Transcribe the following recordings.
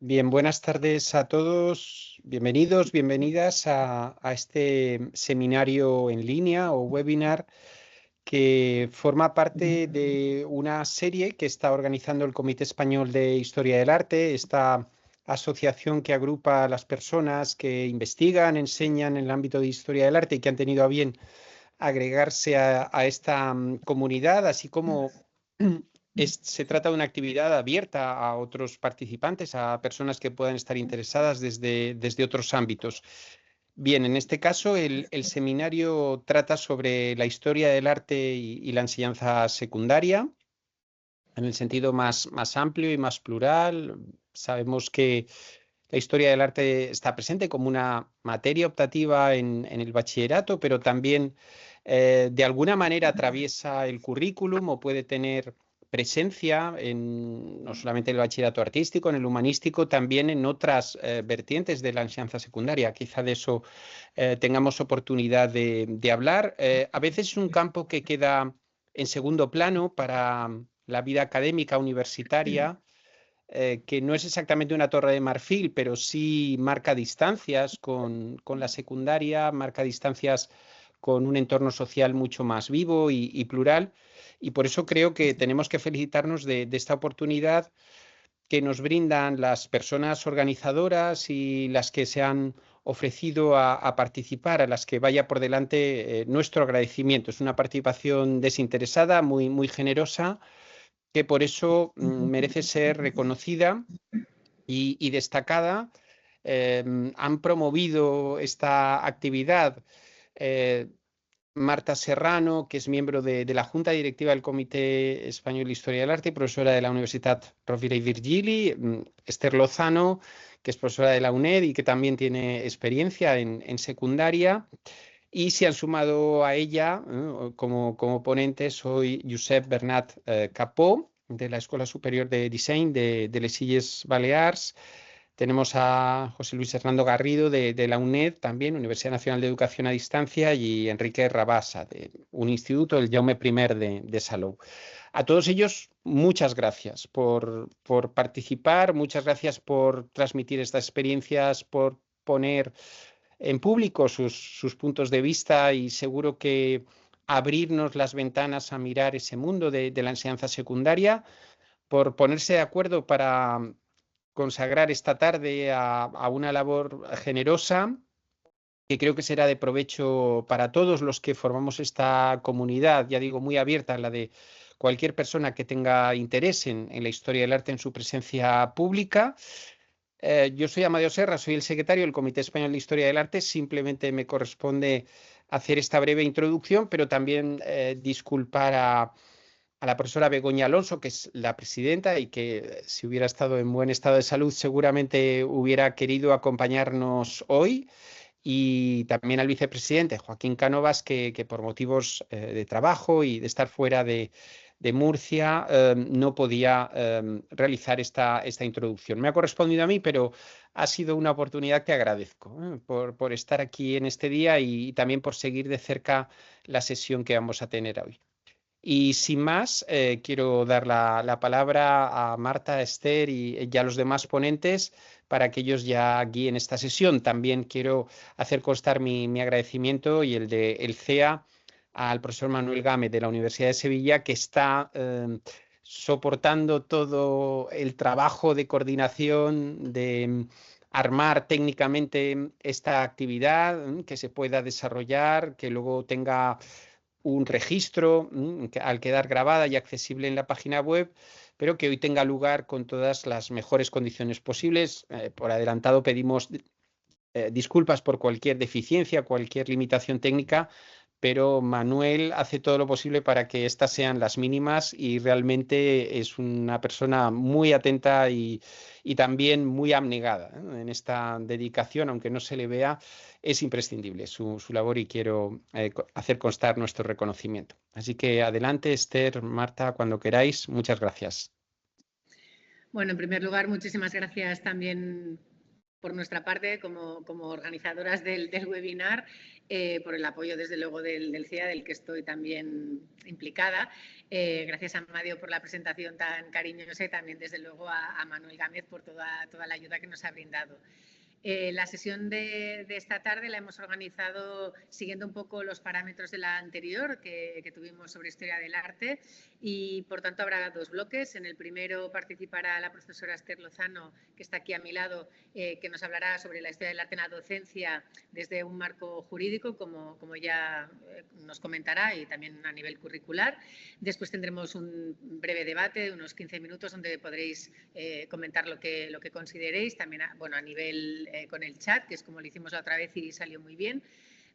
Bien, buenas tardes a todos. Bienvenidos, bienvenidas a este seminario en línea o webinar que forma parte de una serie que está organizando el Comité Español de Historia del Arte, esta asociación que agrupa a las personas que investigan, enseñan en el ámbito de historia del arte y que han tenido a bien agregarse a esta comunidad, así como se trata de una actividad abierta a otros participantes, a personas que puedan estar interesadas desde otros ámbitos. Bien, en este caso el seminario trata sobre la historia del arte y la enseñanza secundaria en el sentido más amplio y más plural. Sabemos que la historia del arte está presente como una materia optativa en el bachillerato, pero también de alguna manera atraviesa el currículum o puede tener presencia en no solamente el bachillerato artístico, en el humanístico, también en otras vertientes de la enseñanza secundaria. Quizá de eso tengamos oportunidad de hablar. A veces es un campo que queda en segundo plano para la vida académica universitaria, que no es exactamente una torre de marfil, pero sí marca distancias con la secundaria, marca distancias con un entorno social mucho más vivo y plural. Y por eso creo que tenemos que felicitarnos de esta oportunidad que nos brindan las personas organizadoras y las que se han ofrecido a participar, a las que vaya por delante nuestro agradecimiento. Es una participación desinteresada, muy generosa, que por eso merece ser reconocida y destacada. Han promovido esta actividad eh, Marta Serrano, que es miembro de la Junta Directiva del Comité Español de Historia del Arte y profesora de la Universitat Rovira i Virgili, Esther Lozano, que es profesora de la UNED y que también tiene experiencia en secundaria. Y se han sumado a ella como ponentes soy Josep Bernat Capó, de la Escuela Superior de Diseño de Les Illes Balears. Tenemos a José Luis Hernando Garrido de la UNED, también, Universidad Nacional de Educación a Distancia, y Enrique Rabasa, de un instituto, el Jaume I de Salou. A todos ellos, muchas gracias por participar, muchas gracias por transmitir estas experiencias, por poner en público sus puntos de vista y seguro que abrirnos las ventanas a mirar ese mundo de la enseñanza secundaria, por ponerse de acuerdo para consagrar esta tarde a una labor generosa que creo que será de provecho para todos los que formamos esta comunidad, ya digo, muy abierta, la de cualquier persona que tenga interés en la historia del arte en su presencia pública. Yo soy Amadeo Serra, soy el secretario del Comité Español de Historia del Arte. Simplemente me corresponde hacer esta breve introducción, pero también disculpar a la profesora Begoña Alonso, que es la presidenta y que si hubiera estado en buen estado de salud seguramente hubiera querido acompañarnos hoy. Y también al vicepresidente Joaquín Cánovas, que por motivos de trabajo y de estar fuera de Murcia no podía realizar esta introducción. Me ha correspondido a mí, pero ha sido una oportunidad que agradezco por estar aquí en este día y también por seguir de cerca la sesión que vamos a tener hoy. Y sin más, quiero dar la palabra a Marta, a Esther y a los demás ponentes para que ellos ya guíen esta sesión. También quiero hacer constar mi agradecimiento y el de el CEA al profesor Manuel Gámez de la Universidad de Sevilla, que está soportando todo el trabajo de coordinación, de armar técnicamente esta actividad, que se pueda desarrollar, que luego tenga un registro al quedar grabada y accesible en la página web, pero que hoy tenga lugar con todas las mejores condiciones posibles. Por adelantado pedimos disculpas por cualquier deficiencia, cualquier limitación técnica, pero Manuel hace todo lo posible para que estas sean las mínimas y realmente es una persona muy atenta y también muy abnegada en esta dedicación, aunque no se le vea, es imprescindible su labor y quiero hacer constar nuestro reconocimiento. Así que adelante, Esther, Marta, cuando queráis. Muchas gracias. Bueno, en primer lugar, muchísimas gracias también por nuestra parte, como organizadoras del webinar, por el apoyo, desde luego, del CIEA, del que estoy también implicada. Gracias a Amadeo por la presentación tan cariñosa y también, desde luego, a Manuel Gámez por toda la ayuda que nos ha brindado. La sesión de esta tarde la hemos organizado siguiendo un poco los parámetros de la anterior que tuvimos sobre historia del arte, y por tanto habrá dos bloques. En el primero participará la profesora Esther Lozano, que está aquí a mi lado, que nos hablará sobre la historia del arte en la docencia desde un marco jurídico, como ya nos comentará, y también a nivel curricular. Después tendremos un breve debate de unos 15 minutos donde podréis comentar lo que consideréis, también a nivel con el chat, que es como lo hicimos la otra vez y salió muy bien.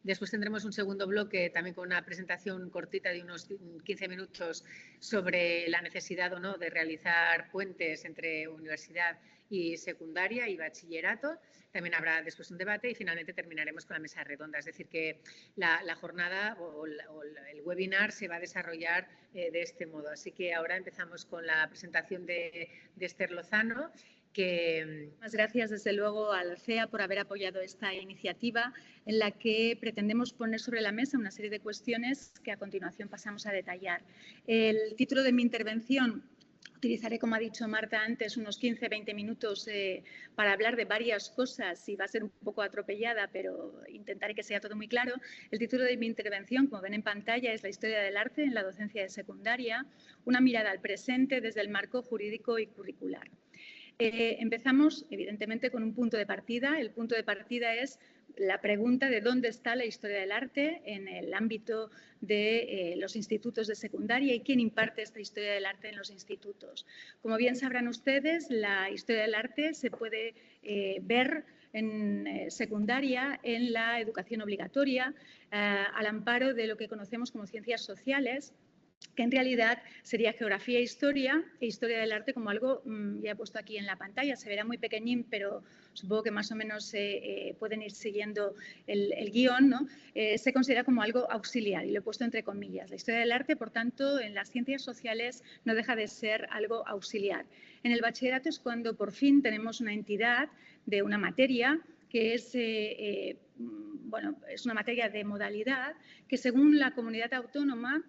Después tendremos un segundo bloque también con una presentación cortita de unos 15 minutos sobre la necesidad o no de realizar puentes entre universidad y secundaria y bachillerato. También habrá después un debate y finalmente terminaremos con la mesa redonda. Es decir, que la jornada o el webinar se va a desarrollar de este modo. Así que ahora empezamos con la presentación de Esther Lozano. Muchas gracias, desde luego, al CEA por haber apoyado esta iniciativa, en la que pretendemos poner sobre la mesa una serie de cuestiones que a continuación pasamos a detallar. El título de mi intervención: utilizaré, como ha dicho Marta antes, unos 15-20 minutos para hablar de varias cosas, y va a ser un poco atropellada, pero intentaré que sea todo muy claro. El título de mi intervención, como ven en pantalla, es La historia del arte en la docencia de secundaria, una mirada al presente desde el marco jurídico y curricular. Empezamos, evidentemente, con un punto de partida. El punto de partida es la pregunta de dónde está la historia del arte en el ámbito de los institutos de secundaria y quién imparte esta historia del arte en los institutos. Como bien sabrán ustedes, la historia del arte se puede ver en secundaria en la educación obligatoria, al amparo de lo que conocemos como ciencias sociales, que en realidad sería geografía e historia del arte, como algo, ya he puesto aquí en la pantalla, se verá muy pequeñín, pero supongo que más o menos pueden ir siguiendo el guión, ¿no? Se considera como algo auxiliar, y lo he puesto entre comillas. La historia del arte, por tanto, en las ciencias sociales no deja de ser algo auxiliar. En el bachillerato es cuando por fin tenemos una entidad de una materia que es, es una materia de modalidad que, según la comunidad autónoma,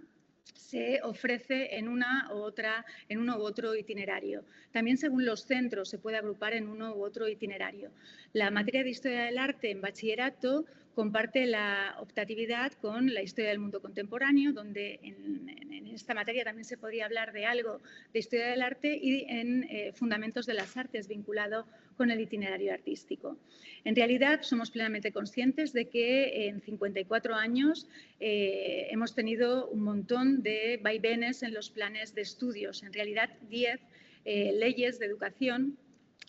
se ofrece en uno u otro itinerario. También, según los centros, se puede agrupar en uno u otro itinerario. La materia de Historia del Arte en bachillerato comparte la optatividad con la Historia del Mundo Contemporáneo, donde en esta materia también se podría hablar de algo de Historia del Arte, y en Fundamentos de las Artes, vinculado con el itinerario artístico. En realidad, somos plenamente conscientes de que en 54 años hemos tenido un montón de vaivenes en los planes de estudios. En realidad, 10 leyes de educación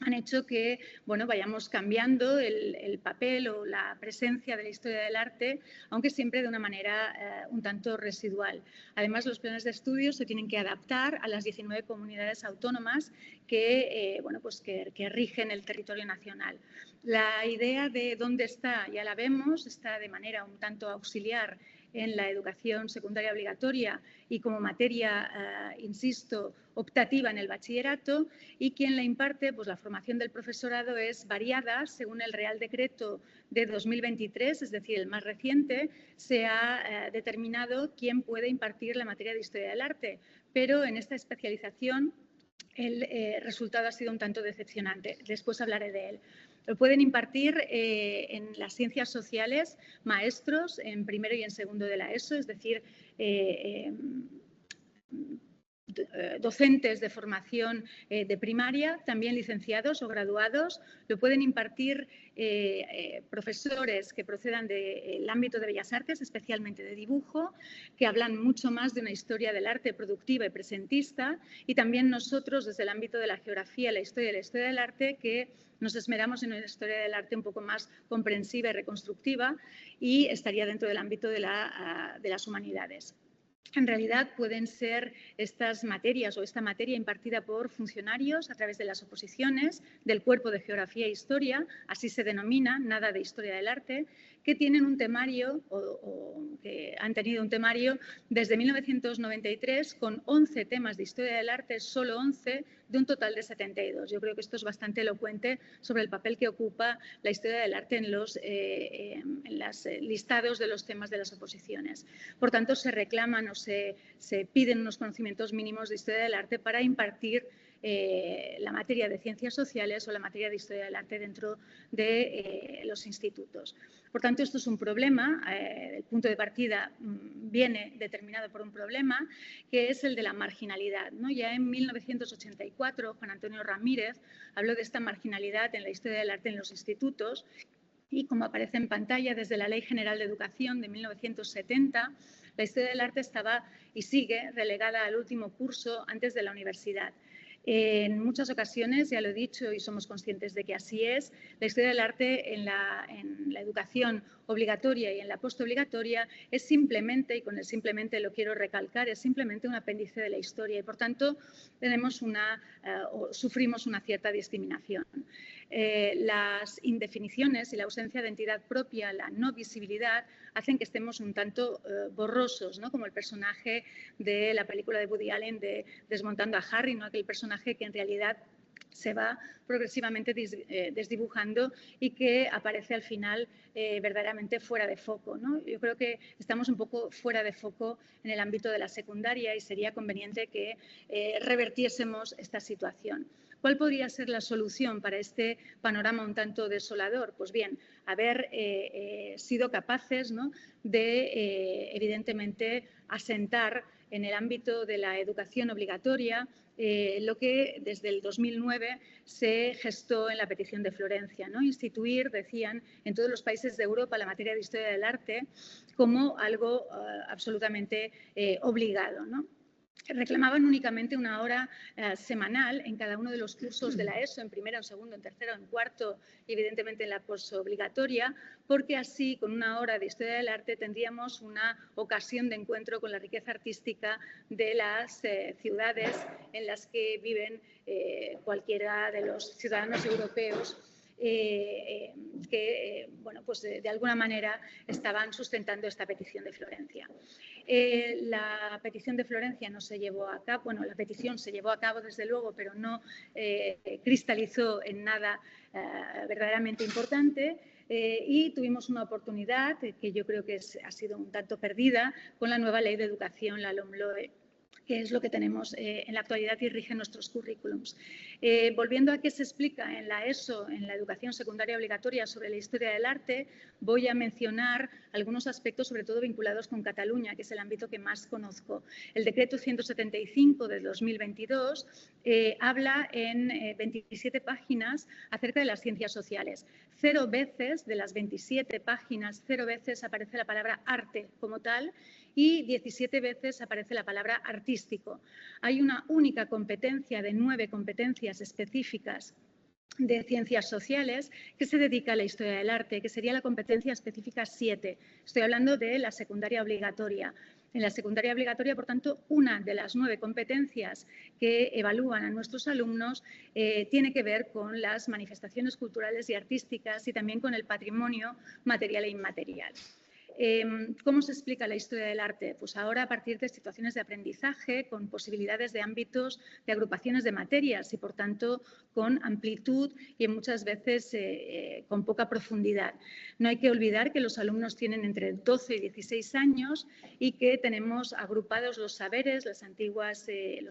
han hecho que vayamos cambiando el papel o la presencia de la historia del arte, aunque siempre de una manera un tanto residual. Además, los planes de estudios se tienen que adaptar a las 19 comunidades autónomas que rigen el territorio nacional. La idea de dónde está, ya la vemos, está de manera un tanto auxiliar en la educación secundaria obligatoria y como materia, insisto, optativa en el bachillerato, y quien la imparte, pues la formación del profesorado es variada. Según el Real Decreto de 2023, es decir, el más reciente, se ha determinado quién puede impartir la materia de Historia del Arte, pero en esta especialización el resultado ha sido un tanto decepcionante. Después hablaré de él. Lo pueden impartir en las ciencias sociales maestros en primero y en segundo de la ESO, es decir, docentes de formación de primaria, también licenciados o graduados. Lo pueden impartir profesores que procedan del ámbito de Bellas Artes, especialmente de dibujo, que hablan mucho más de una historia del arte productiva y presentista, y también nosotros, desde el ámbito de la geografía, la historia y la historia del arte, que nos esmeramos en una historia del arte un poco más comprensiva y reconstructiva, y estaría dentro del ámbito de las humanidades. En realidad pueden ser estas materias o esta materia impartida por funcionarios a través de las oposiciones del Cuerpo de Geografía e Historia, así se denomina, nada de Historia del Arte, que tienen un temario o que han tenido un temario desde 1993 con 11 temas de historia del arte, solo 11 de un total de 72. Yo creo que esto es bastante elocuente sobre el papel que ocupa la historia del arte en los listados de los temas de las oposiciones. Por tanto, se reclaman o se piden unos conocimientos mínimos de historia del arte para impartir la materia de ciencias sociales o la materia de historia del arte dentro de los institutos. Por tanto, esto es un problema. El punto de partida viene determinado por un problema que es el de la marginalidad, ¿no? Ya en 1984, Juan Antonio Ramírez habló de esta marginalidad en la historia del arte en los institutos y, como aparece en pantalla, desde la Ley General de Educación de 1970, la historia del arte estaba y sigue relegada al último curso antes de la universidad. En muchas ocasiones, ya lo he dicho y somos conscientes de que así es, la historia del arte en la educación obligatoria y en la postobligatoria es simplemente, y con el simplemente lo quiero recalcar, es simplemente un apéndice de la historia y por tanto tenemos sufrimos una cierta discriminación. Las indefiniciones y la ausencia de entidad propia, la no visibilidad, hacen que estemos un tanto borrosos, ¿no? Como el personaje de la película de Woody Allen de Desmontando a Harry, ¿no? Aquel personaje que en realidad se va progresivamente desdibujando y que aparece al final verdaderamente fuera de foco, ¿no? Yo creo que estamos un poco fuera de foco en el ámbito de la secundaria y sería conveniente que revertiésemos esta situación. ¿Cuál podría ser la solución para este panorama un tanto desolador? Pues bien, haber sido capaces, ¿no?, de, evidentemente, asentar en el ámbito de la educación obligatoria lo que desde el 2009 se gestó en la petición de Florencia, ¿no? Instituir, decían, en todos los países de Europa la materia de historia del arte como algo absolutamente obligado, ¿no? Reclamaban únicamente una hora semanal en cada uno de los cursos de la ESO, en primero, en segundo, en tercero, en cuarto y evidentemente en la posobligatoria, porque así con una hora de historia del arte tendríamos una ocasión de encuentro con la riqueza artística de las ciudades en las que viven cualquiera de los ciudadanos europeos que bueno, pues de alguna manera estaban sustentando esta petición de Florencia. La petición de Florencia no se llevó a cabo, bueno, la petición se llevó a cabo desde luego, pero no cristalizó en nada verdaderamente importante. Y tuvimos una oportunidad que yo creo que ha sido un tanto perdida con la nueva Ley de Educación, la LOMLOE, que es lo que tenemos en la actualidad y rige nuestros currículums. Volviendo a qué se explica en la ESO, en la educación secundaria obligatoria sobre la historia del arte, voy a mencionar algunos aspectos, sobre todo vinculados con Cataluña, que es el ámbito que más conozco. El decreto 175 de 2022 habla en 27 páginas acerca de las ciencias sociales. 0 veces de las 27 páginas, 0 veces aparece la palabra arte como tal, y 17 veces aparece la palabra artístico. Hay una única competencia de 9 competencias específicas de ciencias sociales que se dedica a la historia del arte, que sería la competencia específica 7. Estoy hablando de la secundaria obligatoria. En la secundaria obligatoria, por tanto, una de las 9 competencias que evalúan a nuestros alumnos tiene que ver con las manifestaciones culturales y artísticas y también con el patrimonio material e inmaterial. ¿Cómo se explica la historia del arte? Pues ahora a partir de situaciones de aprendizaje, con posibilidades de ámbitos, de agrupaciones de materias y, por tanto, con amplitud y muchas veces con poca profundidad. No hay que olvidar que los alumnos tienen entre 12 y 16 años y que tenemos agrupados los saberes, los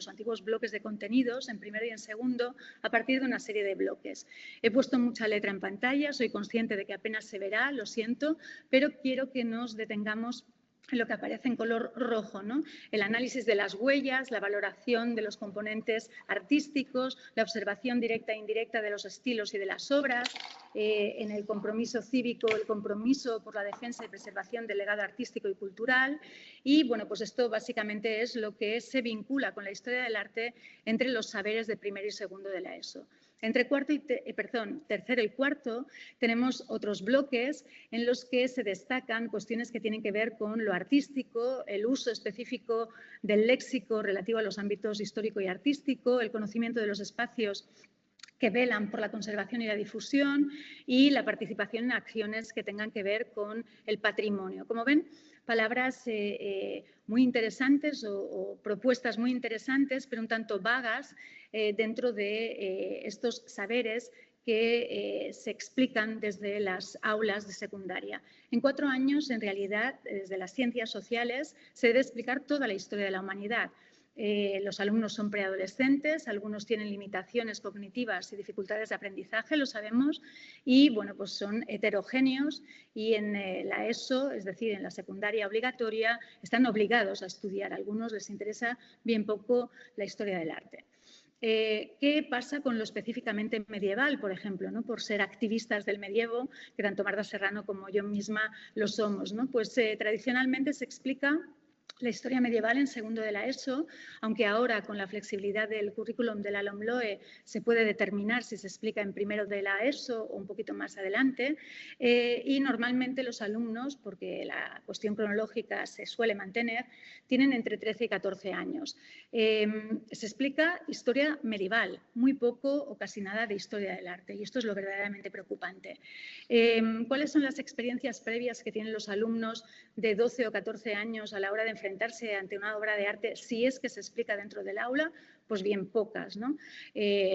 antiguos bloques de contenidos en primero y en segundo a partir de una serie de bloques. He puesto mucha letra en pantalla, soy consciente de que apenas se verá, lo siento, pero quiero que nos detengamos en lo que aparece en color rojo, ¿no? El análisis de las huellas, la valoración de los componentes artísticos, la observación directa e indirecta de los estilos y de las obras, en el compromiso cívico, el compromiso por la defensa y preservación del legado artístico y cultural. Y bueno, pues esto básicamente es lo que se vincula con la historia del arte entre los saberes de primero y segundo de la ESO. Entre tercero y cuarto tenemos otros bloques en los que se destacan cuestiones que tienen que ver con lo artístico, el uso específico del léxico relativo a los ámbitos histórico y artístico, el conocimiento de los espacios que velan por la conservación y la difusión, y la participación en acciones que tengan que ver con el patrimonio. Como ven, palabras muy interesantes o propuestas muy interesantes, pero un tanto vagas dentro de estos saberes que se explican desde las aulas de secundaria. En 4 años, en realidad, desde las ciencias sociales, se debe explicar toda la historia de la humanidad. Los alumnos son preadolescentes, algunos tienen limitaciones cognitivas y dificultades de aprendizaje, lo sabemos, y bueno, pues son heterogéneos y en la ESO, es decir, en la secundaria obligatoria, están obligados a estudiar. A algunos les interesa bien poco la historia del arte. ¿Qué pasa con lo específicamente medieval, por ejemplo, ¿no? Por ser activistas del medievo, que tanto Marta Serrano como yo misma lo somos, ¿no? Pues tradicionalmente se explica la historia medieval en segundo de la ESO, aunque ahora con la flexibilidad del currículum de la LOMLOE se puede determinar si se explica en primero de la ESO o un poquito más adelante, y normalmente los alumnos, porque la cuestión cronológica se suele mantener, tienen entre 13 y 14 años. Se explica historia medieval, muy poco o casi nada de historia del arte, y esto es lo verdaderamente preocupante. ¿Cuáles son las experiencias previas que tienen los alumnos de 12 o 14 años a la hora de enfrentarse ante una obra de arte, si es que se explica dentro del aula? Pues bien pocas, ¿no?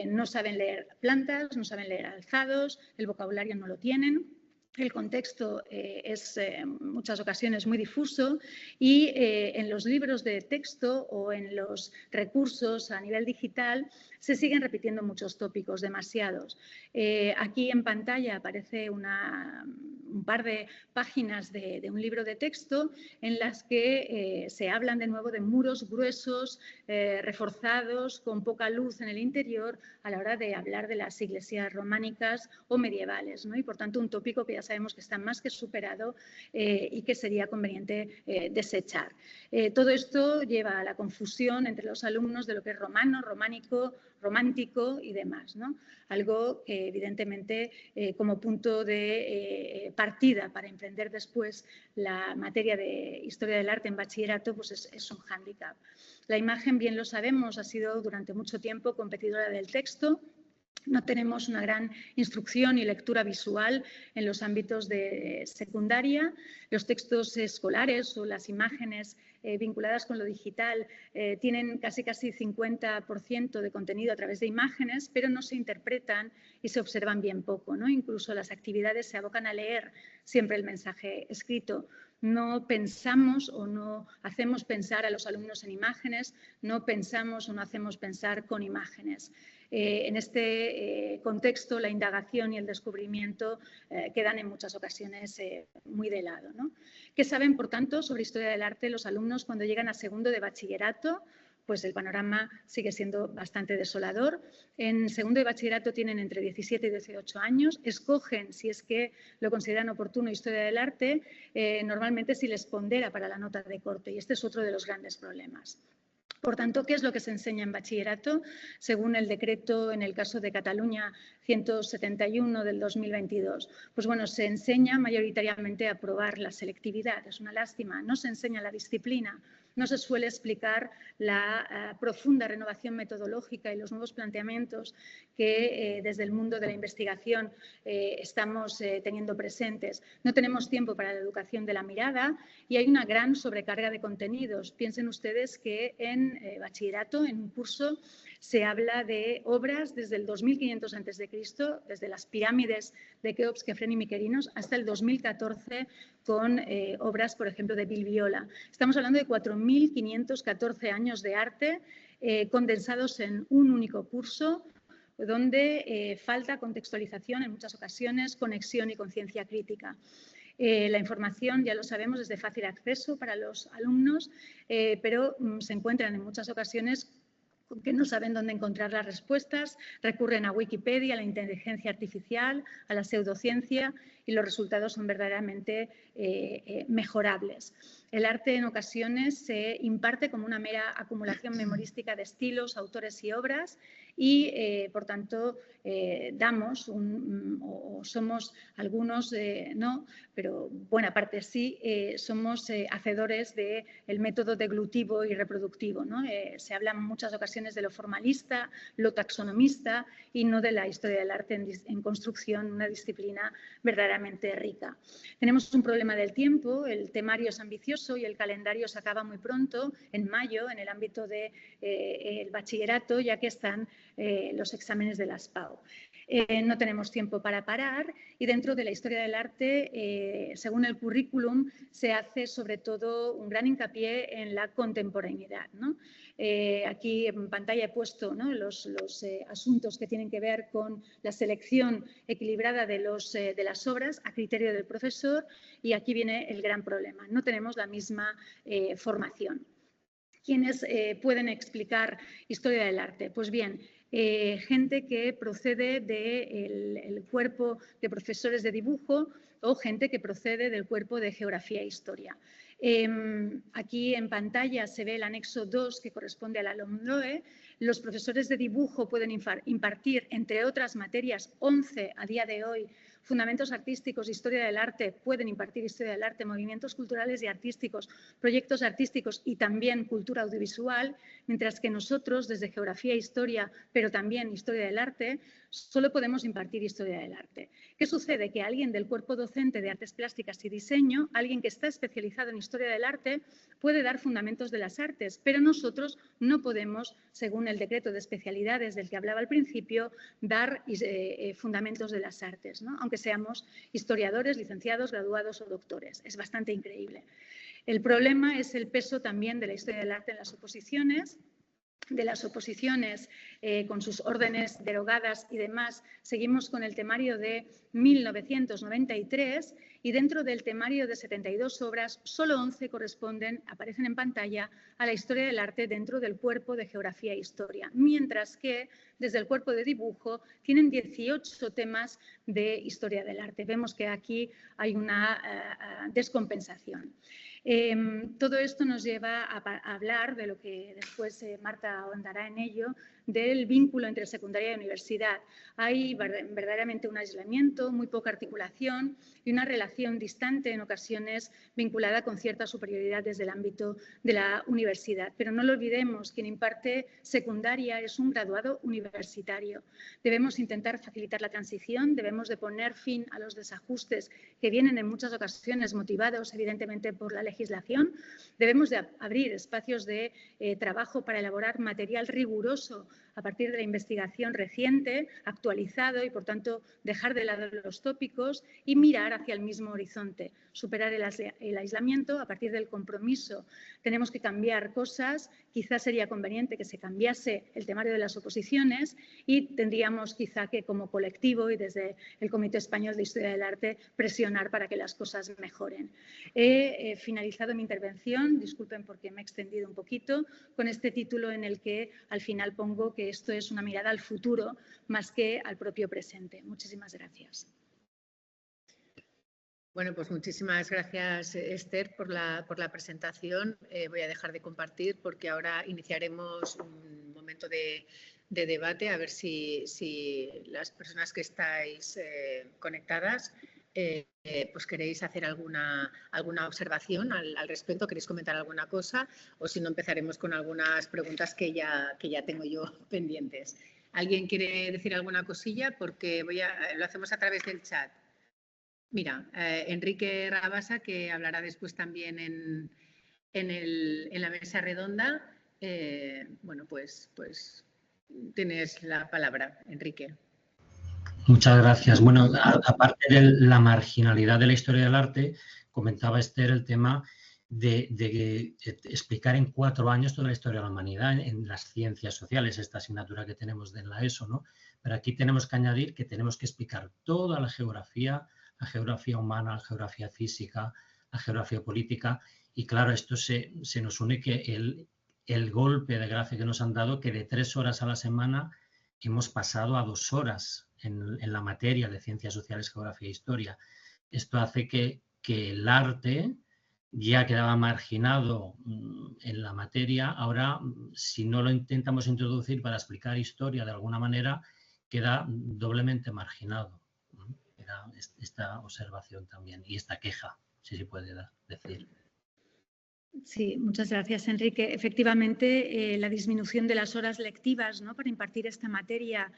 No saben leer plantas, no saben leer alzados, el vocabulario no lo tienen. El contexto es en muchas ocasiones muy difuso y en los libros de texto o en los recursos a nivel digital se siguen repitiendo muchos tópicos, demasiados. Aquí en pantalla aparece un par de páginas de un libro de texto en las que se hablan de nuevo de muros gruesos, reforzados, con poca luz en el interior a la hora de hablar de las iglesias románicas o medievales, ¿no? Y por tanto un tópico que ya sabemos que está más que superado y que sería conveniente desechar. Todo esto lleva a la confusión entre los alumnos de lo que es romano, románico, romántico y demás, ¿no? Algo que evidentemente como punto de partida para emprender después la materia de historia del arte en bachillerato pues es un hándicap. La imagen, bien lo sabemos, ha sido durante mucho tiempo competidora del texto. No tenemos una gran instrucción y lectura visual en los ámbitos de secundaria. Los textos escolares o las imágenes vinculadas con lo digital tienen casi 50% de contenido a través de imágenes, pero no se interpretan y se observan bien poco, ¿no? Incluso las actividades se abocan a leer siempre el mensaje escrito. No pensamos o no hacemos pensar a los alumnos en imágenes, no pensamos o no hacemos pensar con imágenes. En este contexto, la indagación y el descubrimiento quedan en muchas ocasiones muy de lado, ¿no? ¿Qué saben, por tanto, sobre historia del arte los alumnos cuando llegan a segundo de bachillerato? Pues el panorama sigue siendo bastante desolador. En segundo de bachillerato tienen entre 17 y 18 años, escogen, si es que lo consideran oportuno, historia del arte, normalmente si les pondera para la nota de corte, y este es otro de los grandes problemas. Por tanto, ¿qué es lo que se enseña en bachillerato? Según el decreto, en el caso de Cataluña, 171 del 2022. Pues bueno, se enseña mayoritariamente a probar la selectividad. Es una lástima. No se enseña la disciplina. No se suele explicar la profunda renovación metodológica y los nuevos planteamientos que desde el mundo de la investigación estamos teniendo presentes. No tenemos tiempo para la educación de la mirada y hay una gran sobrecarga de contenidos. Piensen ustedes que en bachillerato, en un curso, se habla de obras desde el 2500 a.C., desde las pirámides de Keops, Kefren y Miquerinos, hasta el 2014 con obras, por ejemplo, de Bill Viola. Estamos hablando de 4.514 años de arte condensados en un único curso, donde falta contextualización en muchas ocasiones, conexión y conciencia crítica. La información, ya lo sabemos, es de fácil acceso para los alumnos, pero se encuentran en muchas ocasiones que no saben dónde encontrar las respuestas, recurren a Wikipedia, a la inteligencia artificial, a la pseudociencia y los resultados son verdaderamente mejorables. El arte en ocasiones se imparte como una mera acumulación memorística de estilos, autores y obras y, por tanto, damos o somos algunos, no, pero buena parte sí, somos hacedores del método deglutivo y reproductivo, ¿no? Se habla en muchas ocasiones ocasiones de lo formalista, lo taxonomista y no de la historia del arte en construcción, una disciplina verdaderamente rica. Tenemos un problema del tiempo, el temario es ambicioso y el calendario se acaba muy pronto, en mayo, en el ámbito del bachillerato, ya que están los exámenes de las PAU. No tenemos tiempo para parar y dentro de la historia del arte, según el currículum, se hace sobre todo un gran hincapié en la contemporaneidad, ¿no? Aquí en pantalla he puesto, ¿no?, los asuntos que tienen que ver con la selección equilibrada de las obras a criterio del profesor y aquí viene el gran problema. No tenemos la misma formación. ¿Quiénes pueden explicar historia del arte? Pues bien, gente que procede del cuerpo de profesores de dibujo o gente que procede del cuerpo de geografía e historia. Aquí en pantalla se ve el anexo 2 que corresponde a la LOMLOE. Los profesores de dibujo pueden impartir, entre otras materias, 11 a día de hoy, fundamentos artísticos, historia del arte, pueden impartir historia del arte, movimientos culturales y artísticos, proyectos artísticos y también cultura audiovisual, mientras que nosotros, desde geografía e historia, pero también historia del arte, solo podemos impartir historia del arte. ¿Qué sucede? Que alguien del cuerpo docente de artes plásticas y diseño, alguien que está especializado en historia del arte, puede dar fundamentos de las artes, pero nosotros no podemos, según el decreto de especialidades del que hablaba al principio, dar fundamentos de las artes, ¿no?, aunque seamos historiadores, licenciados, graduados o doctores. Es bastante increíble. El problema es el peso también de la historia del arte en las oposiciones. De las oposiciones con sus órdenes derogadas y demás, seguimos con el temario de 1993 y dentro del temario de 72 obras, solo 11 corresponden, aparecen en pantalla, a la historia del arte dentro del cuerpo de geografía e historia, mientras que desde el cuerpo de dibujo tienen 18 temas de historia del arte. Vemos que aquí hay una descompensación. Todo esto nos lleva a hablar de lo que después Marta ahondará en ello, del vínculo entre secundaria y universidad. Hay verdaderamente un aislamiento, muy poca articulación y una relación distante en ocasiones vinculada con cierta superioridad desde el ámbito de la universidad. Pero no lo olvidemos, quien imparte secundaria es un graduado universitario. Debemos intentar facilitar la transición, debemos de poner fin a los desajustes que vienen en muchas ocasiones motivados evidentemente por la legislación. Debemos de abrir espacios de trabajo para elaborar material riguroso a partir de la investigación reciente, actualizado y, por tanto, dejar de lado los tópicos y mirar hacia el mismo horizonte, superar el aislamiento a partir del compromiso. Tenemos que cambiar cosas, quizás sería conveniente que se cambiase el temario de las oposiciones y tendríamos quizá que como colectivo y desde el Comité Español de Historia del Arte presionar para que las cosas mejoren. He finalizado mi intervención, disculpen porque me he extendido un poquito, con este título en el que al final pongo que esto es una mirada al futuro más que al propio presente. Muchísimas gracias. Bueno, pues muchísimas gracias, Esther, por la presentación. Voy a dejar de compartir porque ahora iniciaremos un momento de debate, a ver si las personas que estáis conectadas pues queréis hacer alguna observación al respecto, queréis comentar alguna cosa o si no empezaremos con algunas preguntas que ya tengo yo pendientes. ¿Alguien quiere decir alguna cosilla? Porque lo hacemos a través del chat. Mira, Enrique Rabasa, que hablará después también en la mesa redonda. Bueno, pues tienes la palabra, Enrique. Muchas gracias. Bueno, aparte de la marginalidad de la historia del arte, comentaba Esther el tema de explicar en 4 años toda la historia de la humanidad en las ciencias sociales, esta asignatura que tenemos en la ESO, ¿no? Pero aquí tenemos que añadir que tenemos que explicar toda la geografía humana, la geografía física, la geografía política y claro, esto se nos une que el golpe de gracia que nos han dado, que de 3 horas a la semana hemos pasado a 2 horas en la materia de ciencias sociales, geografía e historia. Esto hace que el arte ya quedaba marginado en la materia. Ahora, si no lo intentamos introducir para explicar historia de alguna manera, queda doblemente marginado. Era esta observación también y esta queja, si se puede decir. Sí, muchas gracias, Enrique. Efectivamente, la disminución de las horas lectivas, ¿no?, para impartir esta materia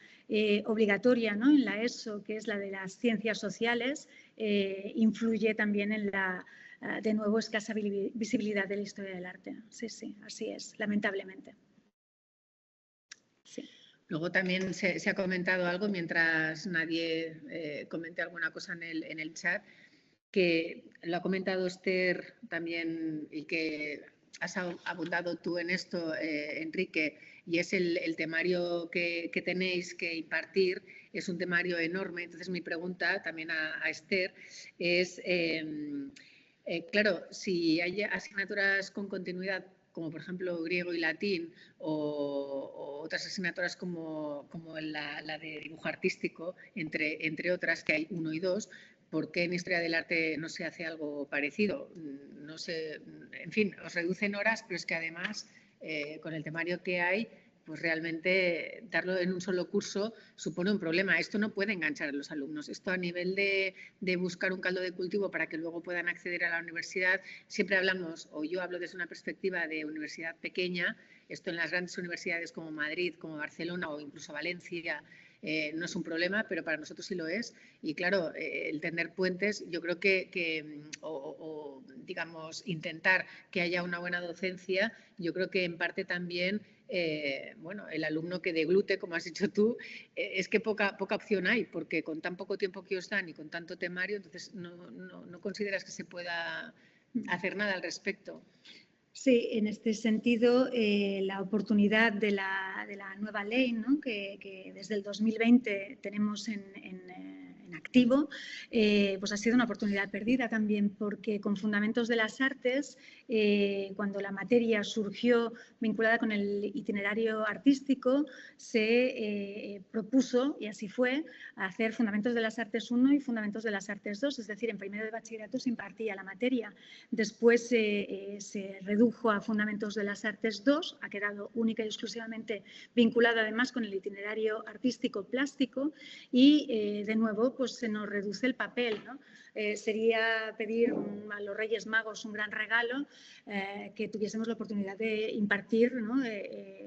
obligatoria, ¿no?, en la ESO, que es la de las ciencias sociales, influye también en la, de nuevo, escasa visibilidad de la historia del arte. Sí, sí, así es, lamentablemente. Sí. Luego también se ha comentado algo, mientras nadie comente alguna cosa en el chat, que lo ha comentado Esther también y que has abundado tú en esto, Enrique, y es el temario que tenéis que impartir, es un temario enorme. Entonces, mi pregunta también a Esther es, claro, si hay asignaturas con continuidad, como por ejemplo griego y latín, o otras asignaturas como la de dibujo artístico, entre otras, que hay 1 y 2, ¿por qué en Historia del Arte no se hace algo parecido? No sé, en fin, os reducen horas, pero es que además, con el temario que hay, pues realmente darlo en un solo curso supone un problema. Esto no puede enganchar a los alumnos. Esto a nivel de buscar un caldo de cultivo para que luego puedan acceder a la universidad, siempre hablamos, o yo hablo desde una perspectiva de universidad pequeña. Esto en las grandes universidades como Madrid, como Barcelona o incluso Valencia, no es un problema, pero para nosotros sí lo es. Y claro, el tender puentes, yo creo o digamos, intentar que haya una buena docencia, yo creo que en parte también, bueno, el alumno que deglute, como has dicho tú, es que poca opción hay, porque con tan poco tiempo que os dan y con tanto temario, entonces no consideras que se pueda hacer nada al respecto. Sí, en este sentido, la oportunidad de la nueva ley, ¿no?, que desde el 2020 tenemos en activo, pues ha sido una oportunidad perdida también, porque con Fundamentos de las Artes, cuando la materia surgió vinculada con el itinerario artístico, se propuso, y así fue, hacer Fundamentos de las Artes 1 y Fundamentos de las Artes 2, es decir, en primero de bachillerato se impartía la materia. Después se redujo a Fundamentos de las Artes 2, ha quedado única y exclusivamente vinculada además con el itinerario artístico plástico y, de nuevo, pues se nos reduce el papel, ¿no? Sería pedir a los Reyes Magos un gran regalo, que tuviésemos la oportunidad de impartir, ¿no?,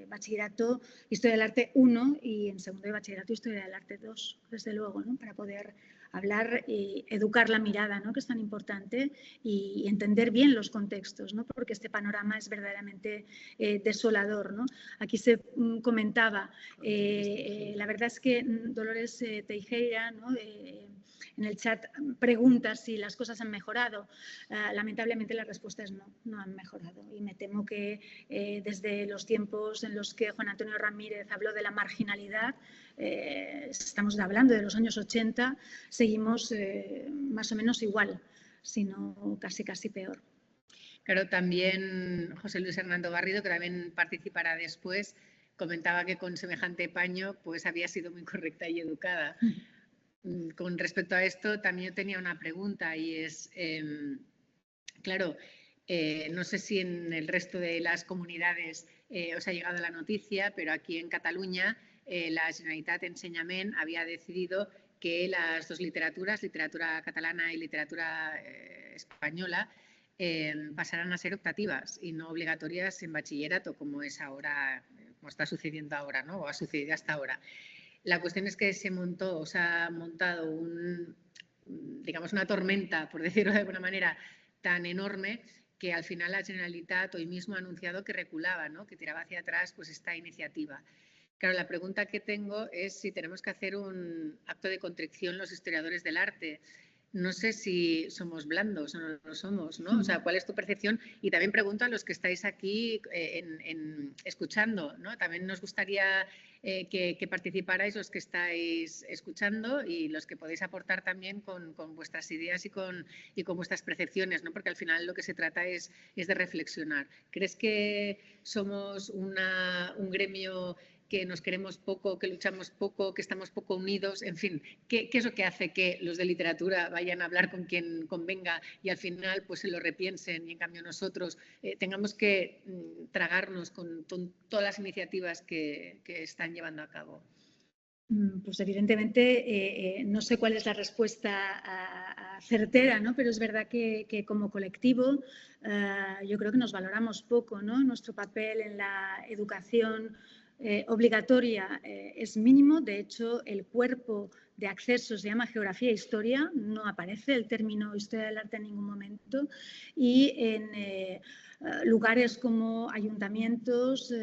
bachillerato Historia del Arte 1 y en segundo de bachillerato Historia del Arte 2, desde luego, ¿no?, para poder hablar y educar la mirada, ¿no?, que es tan importante, y entender bien los contextos, ¿no?, porque este panorama es verdaderamente desolador, ¿no? Aquí se comentaba, la verdad es que Dolores Teijeira, ¿no?, en el chat pregunta si las cosas han mejorado. Lamentablemente la respuesta es no han mejorado, y me temo que desde los tiempos en los que Juan Antonio Ramírez habló de la marginalidad, estamos hablando de los años 80, seguimos más o menos igual, sino casi peor. Claro, también José Luis Hernando Garrido, que también participará después, comentaba que con semejante paño pues había sido muy correcta y educada. Con respecto a esto, también yo tenía una pregunta, y es, claro, no sé si en el resto de las comunidades os ha llegado la noticia, pero aquí en Cataluña la Generalitat Ensenyament había decidido que las dos literaturas, literatura catalana y literatura española, pasarán a ser optativas y no obligatorias en bachillerato, como es ahora, como está sucediendo ahora, ¿no?, o ha sucedido hasta ahora. La cuestión es que se ha montado digamos, una tormenta, por decirlo de alguna manera, tan enorme, que al final la Generalitat hoy mismo ha anunciado que reculaba, ¿no?, que tiraba hacia atrás pues esta iniciativa. Claro, la pregunta que tengo es si tenemos que hacer un acto de contrición los historiadores del arte. No sé si somos blandos o no lo somos, ¿no? O sea, ¿cuál es tu percepción? Y también pregunto a los que estáis aquí escuchando, ¿no? También nos gustaría que participarais los que estáis escuchando y los que podéis aportar también con vuestras ideas y con vuestras percepciones, ¿no? Porque al final lo que se trata es de reflexionar. ¿Crees que somos un gremio que nos queremos poco, que luchamos poco, que estamos poco unidos? En fin, ¿qué es lo que hace que los de literatura vayan a hablar con quien convenga y al final pues se lo repiensen, y en cambio nosotros tengamos que tragarnos con todas las iniciativas que están llevando a cabo? Pues evidentemente no sé cuál es la respuesta certera, ¿no? Pero es verdad que como colectivo yo creo que nos valoramos poco, ¿no? Nuestro papel en la educación obligatoria es mínimo. De hecho, el cuerpo de acceso se llama Geografía e Historia, no aparece el término Historia del Arte en ningún momento. Y en lugares como ayuntamientos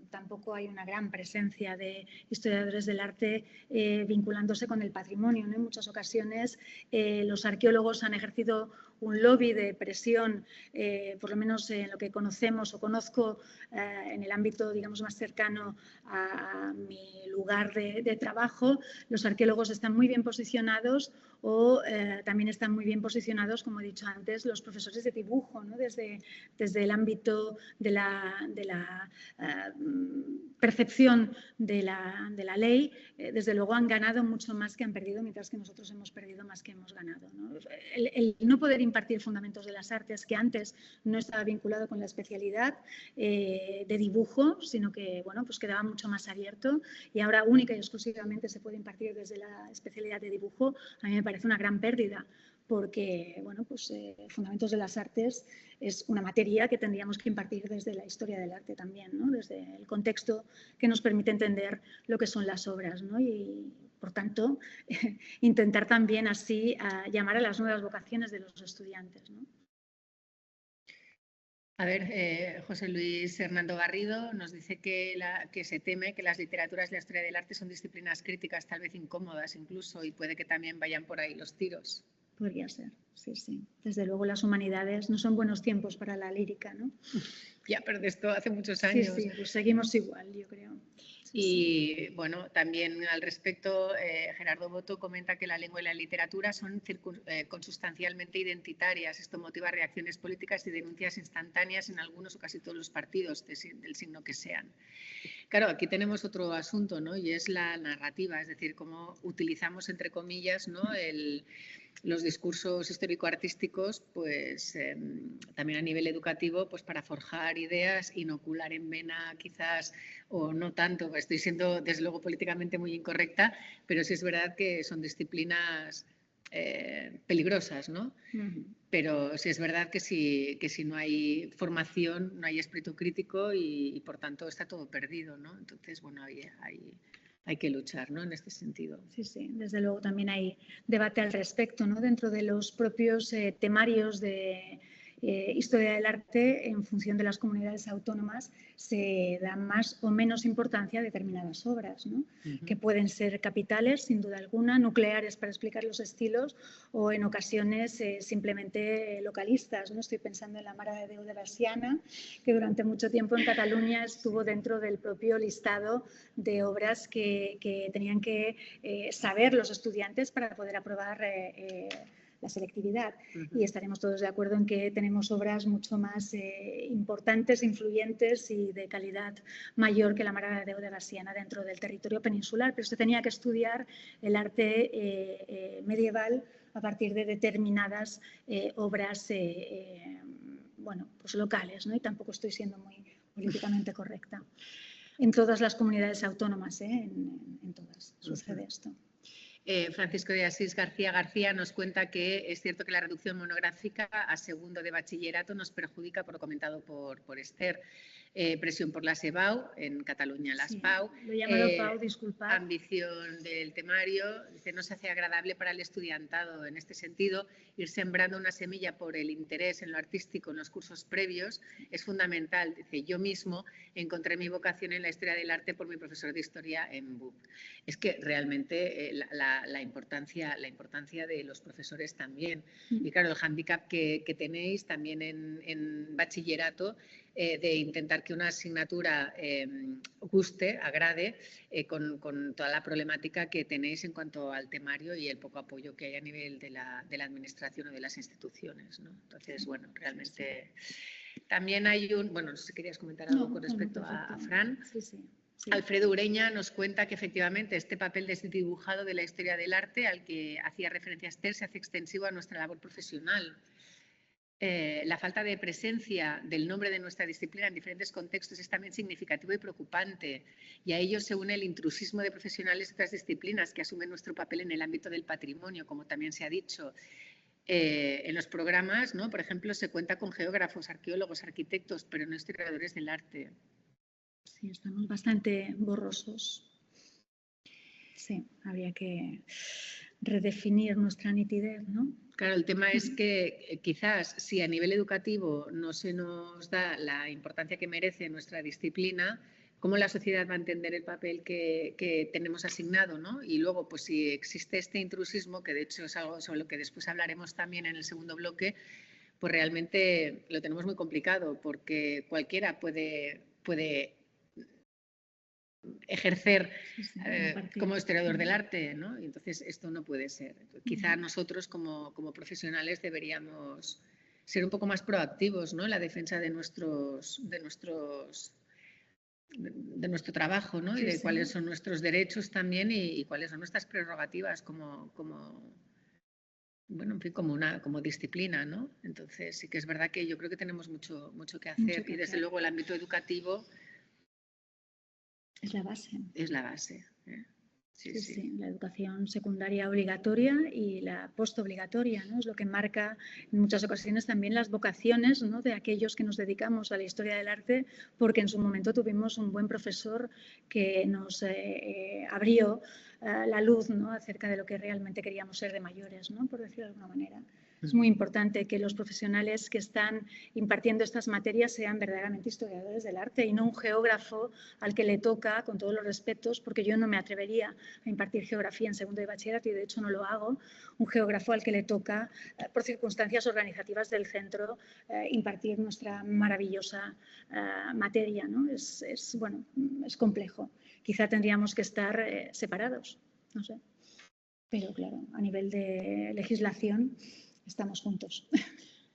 tampoco hay una gran presencia de historiadores del arte vinculándose con el patrimonio, ¿no? En muchas ocasiones los arqueólogos han ejercido un lobby de presión, por lo menos en lo que conocemos o conozco en el ámbito, digamos, más cercano a mi lugar de trabajo. Los arqueólogos están muy bien posicionados o también están muy bien posicionados, como he dicho antes, los profesores de dibujo, ¿no? Desde el ámbito de la percepción de la ley, desde luego han ganado mucho más que han perdido, mientras que nosotros hemos perdido más que hemos ganado, ¿no? El no poder impartir fundamentos de las artes, que antes no estaba vinculado con la especialidad de dibujo, sino que bueno, pues quedaba mucho más abierto, y ahora única y exclusivamente se puede impartir desde la especialidad de dibujo, a mí me parece una gran pérdida, porque bueno, pues fundamentos de las artes es una materia que tendríamos que impartir desde la historia del arte también, ¿no? Desde el contexto que nos permite entender lo que son las obras, ¿no? Y por tanto intentar también así llamar a las nuevas vocaciones de los estudiantes, ¿no? A ver, José Luis Hernando Garrido nos dice que se teme que las literaturas de la historia del arte son disciplinas críticas, tal vez incómodas incluso, y puede que también vayan por ahí los tiros. Podría ser, sí, sí. Desde luego las humanidades no son buenos tiempos para la lírica, ¿no? Ya, pero de esto hace muchos años. Sí, sí, pues seguimos igual, yo creo. Y bueno, también al respecto, Gerardo Boto comenta que la lengua y la literatura son consustancialmente identitarias. Esto motiva reacciones políticas y denuncias instantáneas en algunos o casi todos los partidos, del signo que sean. Claro, aquí tenemos otro asunto, ¿no? Y es la narrativa, es decir, cómo utilizamos, entre comillas, ¿no? Los discursos histórico-artísticos, pues también a nivel educativo, pues para forjar ideas, inocular en vena quizás, o no tanto, estoy siendo desde luego políticamente muy incorrecta, pero sí es verdad que son disciplinas peligrosas, ¿no? Pero sí es verdad que si no hay formación, no hay espíritu crítico y por tanto está todo perdido, ¿no? Entonces, bueno, hay que luchar, ¿no? En este sentido. Sí, sí, desde luego también hay debate al respecto, ¿no? Dentro de los propios temarios de historia del arte, en función de las comunidades autónomas, se da más o menos importancia a determinadas obras, ¿no? Que pueden ser capitales, sin duda alguna, nucleares para explicar los estilos, o en ocasiones simplemente localistas, ¿no? Estoy pensando en la Mare de Déu de Veciana, que durante mucho tiempo en Cataluña estuvo dentro del propio listado de obras que tenían que saber los estudiantes para poder aprobar la selectividad. Y estaremos todos de acuerdo en que tenemos obras mucho más importantes, influyentes y de calidad mayor que la Mare de Déu de Veciana dentro del territorio peninsular, pero se tenía que estudiar el arte medieval a partir de determinadas obras bueno, pues locales, ¿no? Y tampoco estoy siendo muy políticamente correcta. En todas las comunidades autónomas, en todas sucede esto. Francisco de Asís García nos cuenta que es cierto que la reducción monográfica a segundo de bachillerato nos perjudica, por lo comentado por Esther. Presión por la SEBAU, en Cataluña las PAU. Lo he llamado PAU, disculpad. Ambición del temario, dice, no se hace agradable para el estudiantado. En este sentido, ir sembrando una semilla por el interés en lo artístico en los cursos previos es fundamental. Dice, yo mismo encontré mi vocación en la historia del arte por mi profesor de historia en BUP. Es que realmente la importancia de los profesores también. Y claro, el hándicap que tenéis también en bachillerato, de intentar que una asignatura guste, agrade, con toda la problemática que tenéis en cuanto al temario y el poco apoyo que hay a nivel de la administración o de las instituciones, ¿no? Entonces, bueno, realmente también hay bueno, no sé si querías comentar algo con respecto a Fran. Sí. Alfredo Ureña nos cuenta que efectivamente este papel desdibujado de la historia del arte al que hacía referencia Esther se hace extensivo a nuestra labor profesional. la falta de presencia del nombre de nuestra disciplina en diferentes contextos es también significativo y preocupante. Y a ello se une el intrusismo de profesionales de otras disciplinas que asumen nuestro papel en el ámbito del patrimonio, como también se ha dicho. En los programas, ¿no? Por ejemplo, se cuenta con geógrafos, arqueólogos, arquitectos, pero no historiadores del arte. Sí, estamos bastante borrosos. Sí, habría que redefinir nuestra nitidez, ¿no? Claro, el tema es que quizás si a nivel educativo no se nos da la importancia que merece nuestra disciplina, ¿cómo la sociedad va a entender el papel que tenemos asignado, ¿no? Y luego, pues si existe este intrusismo, que de hecho es algo sobre lo que después hablaremos también en el segundo bloque, pues realmente lo tenemos muy complicado porque cualquiera puede ejercer como historiador del arte, ¿no? Y entonces esto no puede ser. Quizá nosotros como profesionales deberíamos ser un poco más proactivos, ¿no? En la defensa de nuestro trabajo, ¿no? Y de cuáles son nuestros derechos también y cuáles son nuestras prerrogativas como bueno, en fin, como disciplina, ¿no? Entonces sí que es verdad que yo creo que tenemos mucho que hacer y desde luego el ámbito educativo es la base. Es la base. Sí, la educación secundaria obligatoria y la postobligatoria, ¿no? Es lo que marca en muchas ocasiones también las vocaciones, ¿no? De aquellos que nos dedicamos a la historia del arte, porque en su momento tuvimos un buen profesor que nos abrió la luz, ¿no? Acerca de lo que realmente queríamos ser de mayores, ¿no? Por decirlo de alguna manera. Es muy importante que los profesionales que están impartiendo estas materias sean verdaderamente historiadores del arte y no un geógrafo al que le toca, con todos los respetos, porque yo no me atrevería a impartir geografía en segundo de bachillerato y de hecho no lo hago, un geógrafo al que le toca, por circunstancias organizativas del centro, impartir nuestra maravillosa materia, ¿no? Bueno, es complejo. Quizá tendríamos que estar separados, no sé. Pero claro, a nivel de legislación estamos juntos.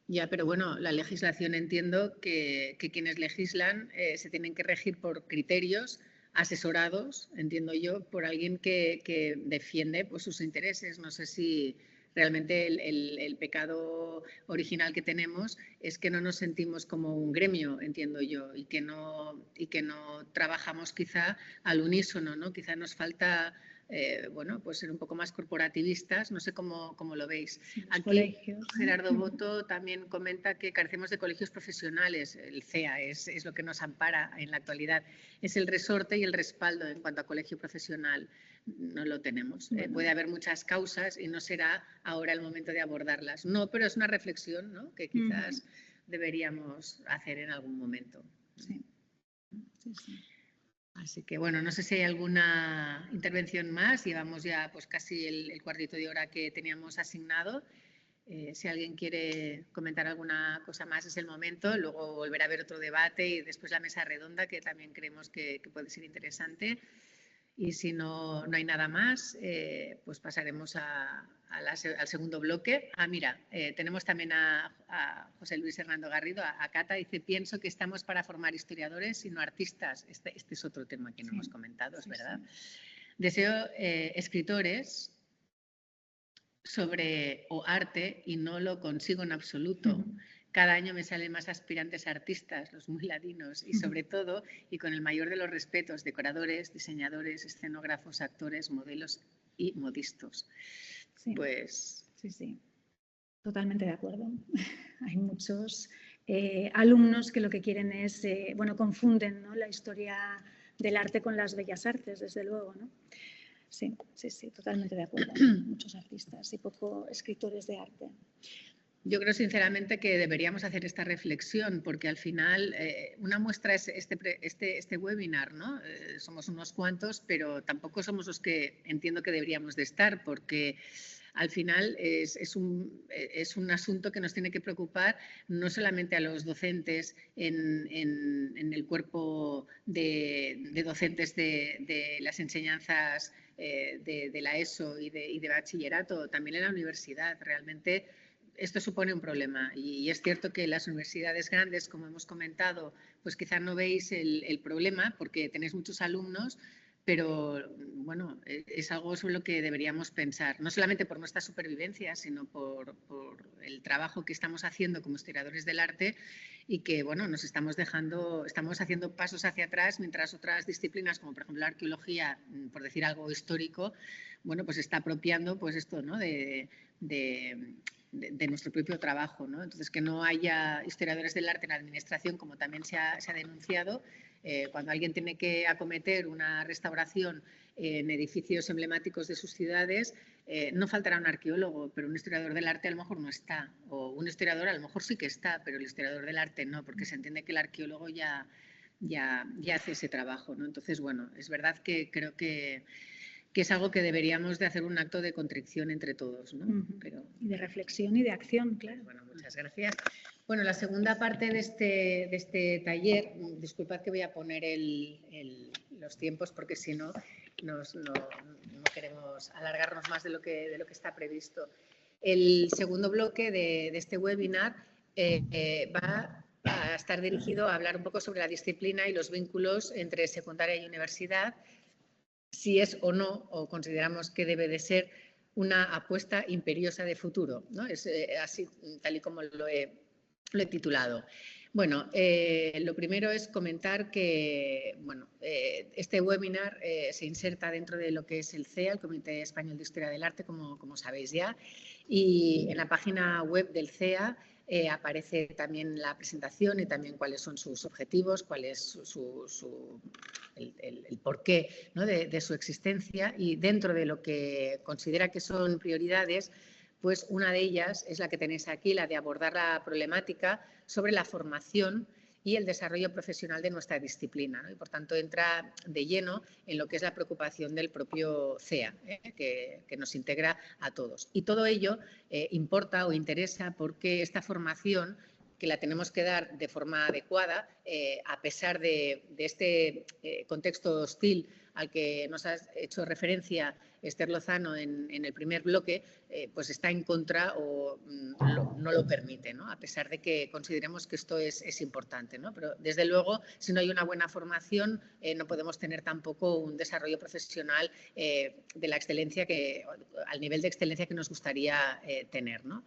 Ya, pero bueno, la legislación entiendo que quienes legislan se tienen que regir por criterios asesorados, entiendo yo, por alguien que defiende pues, sus intereses. No sé si realmente el pecado original que tenemos es que no nos sentimos como un gremio, entiendo yo, y que no trabajamos quizá al unísono, ¿no? Quizá nos falta bueno, pues ser un poco más corporativistas, no sé cómo lo veis. Aquí Gerardo Boto también comenta que carecemos de colegios profesionales, el CEA es lo que nos ampara en la actualidad, es el resorte y el respaldo en cuanto a colegio profesional, no lo tenemos. Bueno. Puede haber muchas causas y no será ahora el momento de abordarlas. No, pero es una reflexión, ¿no? Que quizás deberíamos hacer en algún momento. Sí. Así que, bueno, no sé si hay alguna intervención más. Llevamos ya pues casi el cuartito de hora que teníamos asignado. Si alguien quiere comentar alguna cosa más es el momento. Luego volverá a haber otro debate y después la mesa redonda, que también creemos que puede ser interesante. Y si no hay nada más, pues pasaremos al segundo bloque. Mira, tenemos también a José Luis Hernando Garrido, a Cata, dice, pienso que estamos para formar historiadores y no artistas. Este es otro tema que no hemos comentado, es verdad. Deseo escritores sobre arte y no lo consigo en absoluto. Cada año me salen más aspirantes artistas, los muy ladinos, y sobre todo, y con el mayor de los respetos, decoradores, diseñadores, escenógrafos, actores, modelos y modistos. Sí. Pues... Sí. Totalmente de acuerdo. Hay muchos alumnos que lo que quieren es, bueno, confunden, ¿no? La historia del arte con las bellas artes, desde luego, ¿no? Sí, totalmente de acuerdo. Muchos artistas y poco escritores de arte. Yo creo sinceramente que deberíamos hacer esta reflexión porque al final una muestra es este webinar, ¿no? Somos unos cuantos, pero tampoco somos los que entiendo que deberíamos de estar porque al final es un asunto que nos tiene que preocupar no solamente a los docentes en el cuerpo de docentes de las enseñanzas de la ESO y de bachillerato, también en la universidad. Realmente esto supone un problema y es cierto que las universidades grandes, como hemos comentado, pues quizá no veis el problema porque tenéis muchos alumnos, pero bueno, es algo sobre lo que deberíamos pensar, no solamente por nuestra supervivencia, sino por el trabajo que estamos haciendo como historiadores del arte y que, bueno, estamos haciendo pasos hacia atrás mientras otras disciplinas, como por ejemplo la arqueología, por decir algo histórico, bueno, pues está apropiando pues esto, ¿no? de nuestro propio trabajo, ¿no? Entonces, que no haya historiadores del arte en la administración, como también se ha denunciado, cuando alguien tiene que acometer una restauración en edificios emblemáticos de sus ciudades, no faltará un arqueólogo, pero un historiador del arte a lo mejor no está, o un historiador a lo mejor sí que está, pero el historiador del arte no, porque se entiende que el arqueólogo ya hace ese trabajo, ¿no? Entonces, bueno, es verdad que creo que es algo que deberíamos de hacer un acto de contrición entre todos, ¿no? Y de reflexión y de acción, claro. Bueno, muchas gracias. Bueno, la segunda parte de este taller, disculpad que voy a poner los tiempos porque si no, no queremos alargarnos más de lo que está previsto. El segundo bloque de este webinar va a estar dirigido a hablar un poco sobre la disciplina y los vínculos entre secundaria y universidad, si es o no, o consideramos que debe de ser una apuesta imperiosa de futuro, ¿no? Es así, tal y como lo he titulado. Bueno, lo primero es comentar que bueno, este webinar se inserta dentro de lo que es el CEA, el Comité Español de Historia del Arte, como sabéis ya, y en la página web del CEA aparece también la presentación y también cuáles son sus objetivos, cuál es el porqué, ¿no? de su existencia, y dentro de lo que considera que son prioridades, pues una de ellas es la que tenéis aquí, la de abordar la problemática sobre la formación y el desarrollo profesional de nuestra disciplina, ¿no? Y por tanto entra de lleno en lo que es la preocupación del propio CEA, que nos integra a todos. Y todo ello importa o interesa porque esta formación, que la tenemos que dar de forma adecuada, a pesar de este contexto hostil al que nos ha hecho referencia Esther Lozano en el primer bloque, pues está en contra o no lo permite, ¿no? A pesar de que consideremos que esto es importante, ¿no? Pero desde luego, si no hay una buena formación, no podemos tener tampoco un desarrollo profesional de la excelencia al nivel de excelencia que nos gustaría tener, ¿no?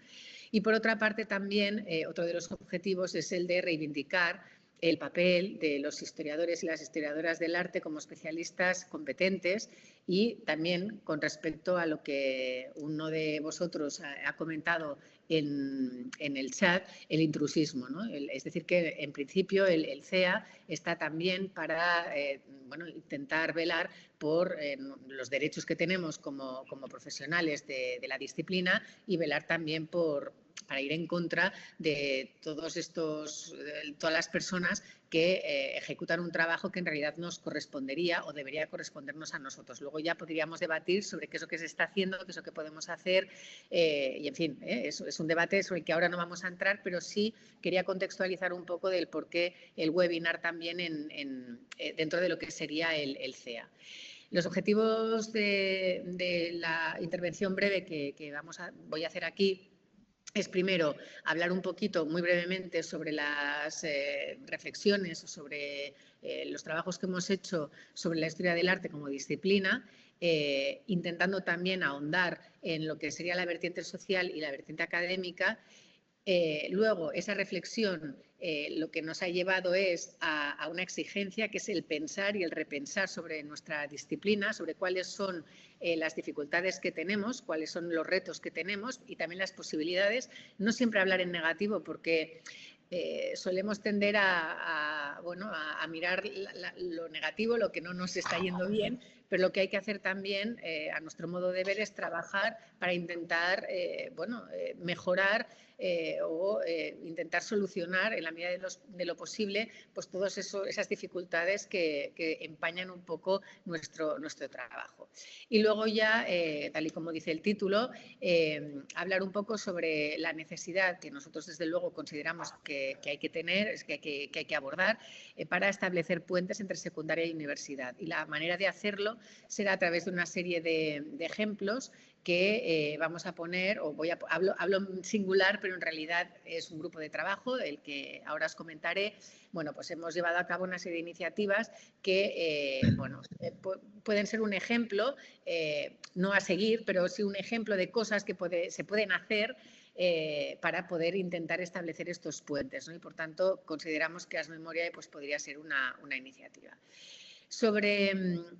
Y por otra parte también, otro de los objetivos es el de reivindicar el papel de los historiadores y las historiadoras del arte como especialistas competentes, y también con respecto a lo que uno de vosotros ha comentado en el chat, el intrusismo, ¿no? Es decir, que en principio el CEA está también para bueno, intentar velar por los derechos que tenemos como profesionales de la disciplina, y velar también para ir en contra de todas las personas que ejecutan un trabajo que en realidad nos correspondería o debería correspondernos a nosotros. Luego ya podríamos debatir sobre qué es lo que se está haciendo, qué es lo que podemos hacer, y en fin, es un debate sobre el que ahora no vamos a entrar, pero sí quería contextualizar un poco del por qué el webinar también dentro de lo que sería el CEA. Los objetivos de la intervención breve que voy a hacer aquí es, primero, hablar un poquito, muy brevemente, sobre las reflexiones o sobre los trabajos que hemos hecho sobre la historia del arte como disciplina, intentando también ahondar en lo que sería la vertiente social y la vertiente académica. Luego, esa reflexión lo que nos ha llevado es a una exigencia, que es el pensar y el repensar sobre nuestra disciplina, sobre cuáles son las dificultades que tenemos, cuáles son los retos que tenemos y también las posibilidades. No siempre hablar en negativo, porque solemos tender a mirar lo negativo, lo que no nos está yendo bien, pero lo que hay que hacer también, a nuestro modo de ver, es trabajar para intentar mejorar o intentar solucionar en la medida de lo posible pues todas esas dificultades que empañan un poco nuestro trabajo. Y luego ya, tal y como dice el título, hablar un poco sobre la necesidad que nosotros desde luego consideramos que hay que tener, que hay que abordar para establecer puentes entre secundaria y universidad. Y la manera de hacerlo será a través de una serie de ejemplos que vamos a poner, o hablo en singular, pero en realidad es un grupo de trabajo del que ahora os comentaré. Bueno, pues hemos llevado a cabo una serie de iniciativas que, pueden ser un ejemplo, no a seguir, pero sí un ejemplo de cosas que se pueden hacer para poder intentar establecer estos puentes, ¿no? Y, por tanto, consideramos que Ars Memoriae pues, podría ser una iniciativa. Sobre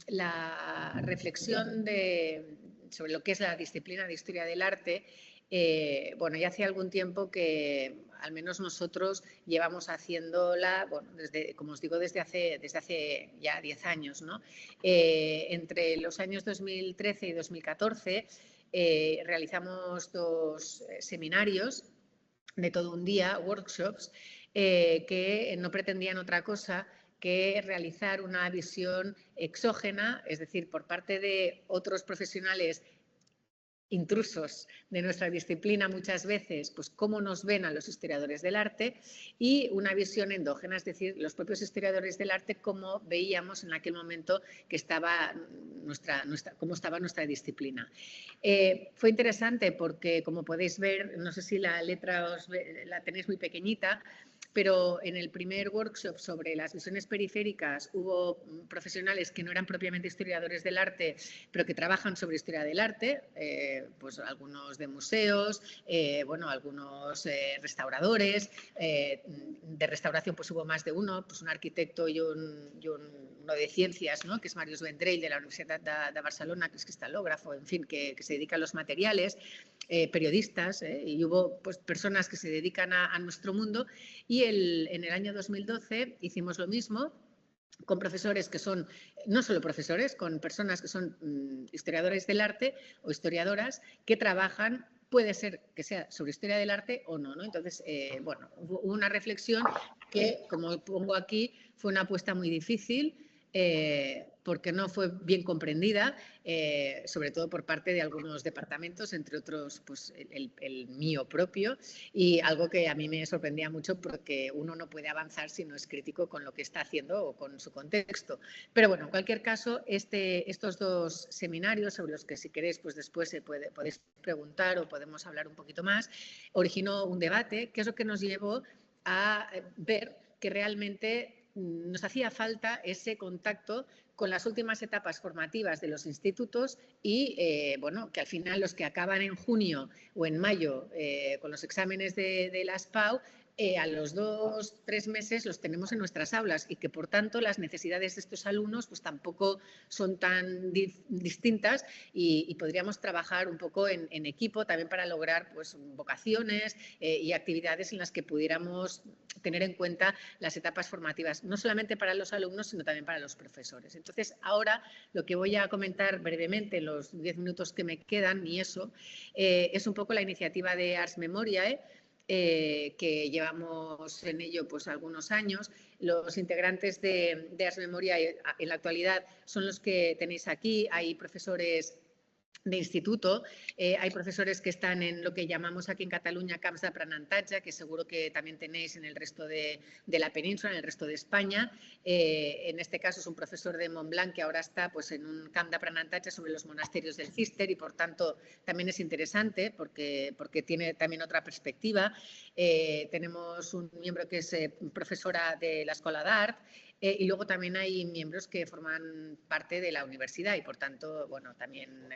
la reflexión sobre lo que es la disciplina de Historia del Arte, bueno, ya hace algún tiempo que al menos nosotros llevamos haciéndola, bueno, como os digo, desde hace ya 10 años, ¿no? Entre los años 2013 y 2014 realizamos 2 seminarios de todo un día, workshops, que no pretendían otra cosa que realizar una visión exógena, es decir, por parte de otros profesionales intrusos de nuestra disciplina muchas veces, pues cómo nos ven a los historiadores del arte, y una visión endógena, es decir, los propios historiadores del arte, cómo veíamos en aquel momento que estaba cómo estaba nuestra disciplina. Fue interesante porque, como podéis ver, no sé si la letra la tenéis muy pequeñita, pero en el primer workshop sobre las visiones periféricas hubo profesionales que no eran propiamente historiadores del arte, pero que trabajan sobre historia del arte, pues algunos de museos, bueno, algunos restauradores, de restauración pues hubo más de uno, pues un arquitecto y uno de ciencias, ¿no? Que es Màrius Vendrell de la Universitat de Barcelona, que es cristalógrafo, en fin, que se dedica a los materiales, periodistas, y hubo pues, personas que se dedican a nuestro mundo, y en el año 2012 hicimos lo mismo con profesores que son, no solo profesores, con personas que son historiadores del arte o historiadoras que trabajan, puede ser que sea sobre historia del arte o no, ¿no? Entonces, bueno, hubo una reflexión que, como pongo aquí, fue una apuesta muy difícil, porque no fue bien comprendida, sobre todo por parte de algunos departamentos, entre otros pues, el mío propio, y algo que a mí me sorprendía mucho porque uno no puede avanzar si no es crítico con lo que está haciendo o con su contexto. Pero bueno, en cualquier caso, estos 2 seminarios, sobre los que si queréis pues después podéis preguntar o podemos hablar un poquito más, originó un debate, que es lo que nos llevó a ver que realmente nos hacía falta ese contacto con las últimas etapas formativas de los institutos y, bueno, que al final los que acaban en junio o en mayo con los exámenes de la SPAU, a los 2-3 meses los tenemos en nuestras aulas y que, por tanto, las necesidades de estos alumnos pues tampoco son tan distintas y podríamos trabajar un poco en equipo también para lograr pues, vocaciones y actividades en las que pudiéramos tener en cuenta las etapas formativas, no solamente para los alumnos, sino también para los profesores. Entonces, ahora lo que voy a comentar brevemente en los 10 minutos que me quedan, y eso, es un poco la iniciativa de Ars Memoriae, que llevamos en ello pues, algunos años. Los integrantes de Ars Memoriae en la actualidad son los que tenéis aquí. Hay profesores de instituto, hay profesores que están en lo que llamamos aquí en Cataluña camps d'aprenentatge, que seguro que también tenéis en el resto de la península, en el resto de España. En este caso es un profesor de Montblanc que ahora está pues, en un camp d'aprenentatge sobre los monasterios del Císter y, por tanto, también es interesante porque tiene también otra perspectiva. Tenemos un miembro que es profesora de la Escola d'Art, y luego también hay miembros que forman parte de la universidad y, por tanto, bueno, también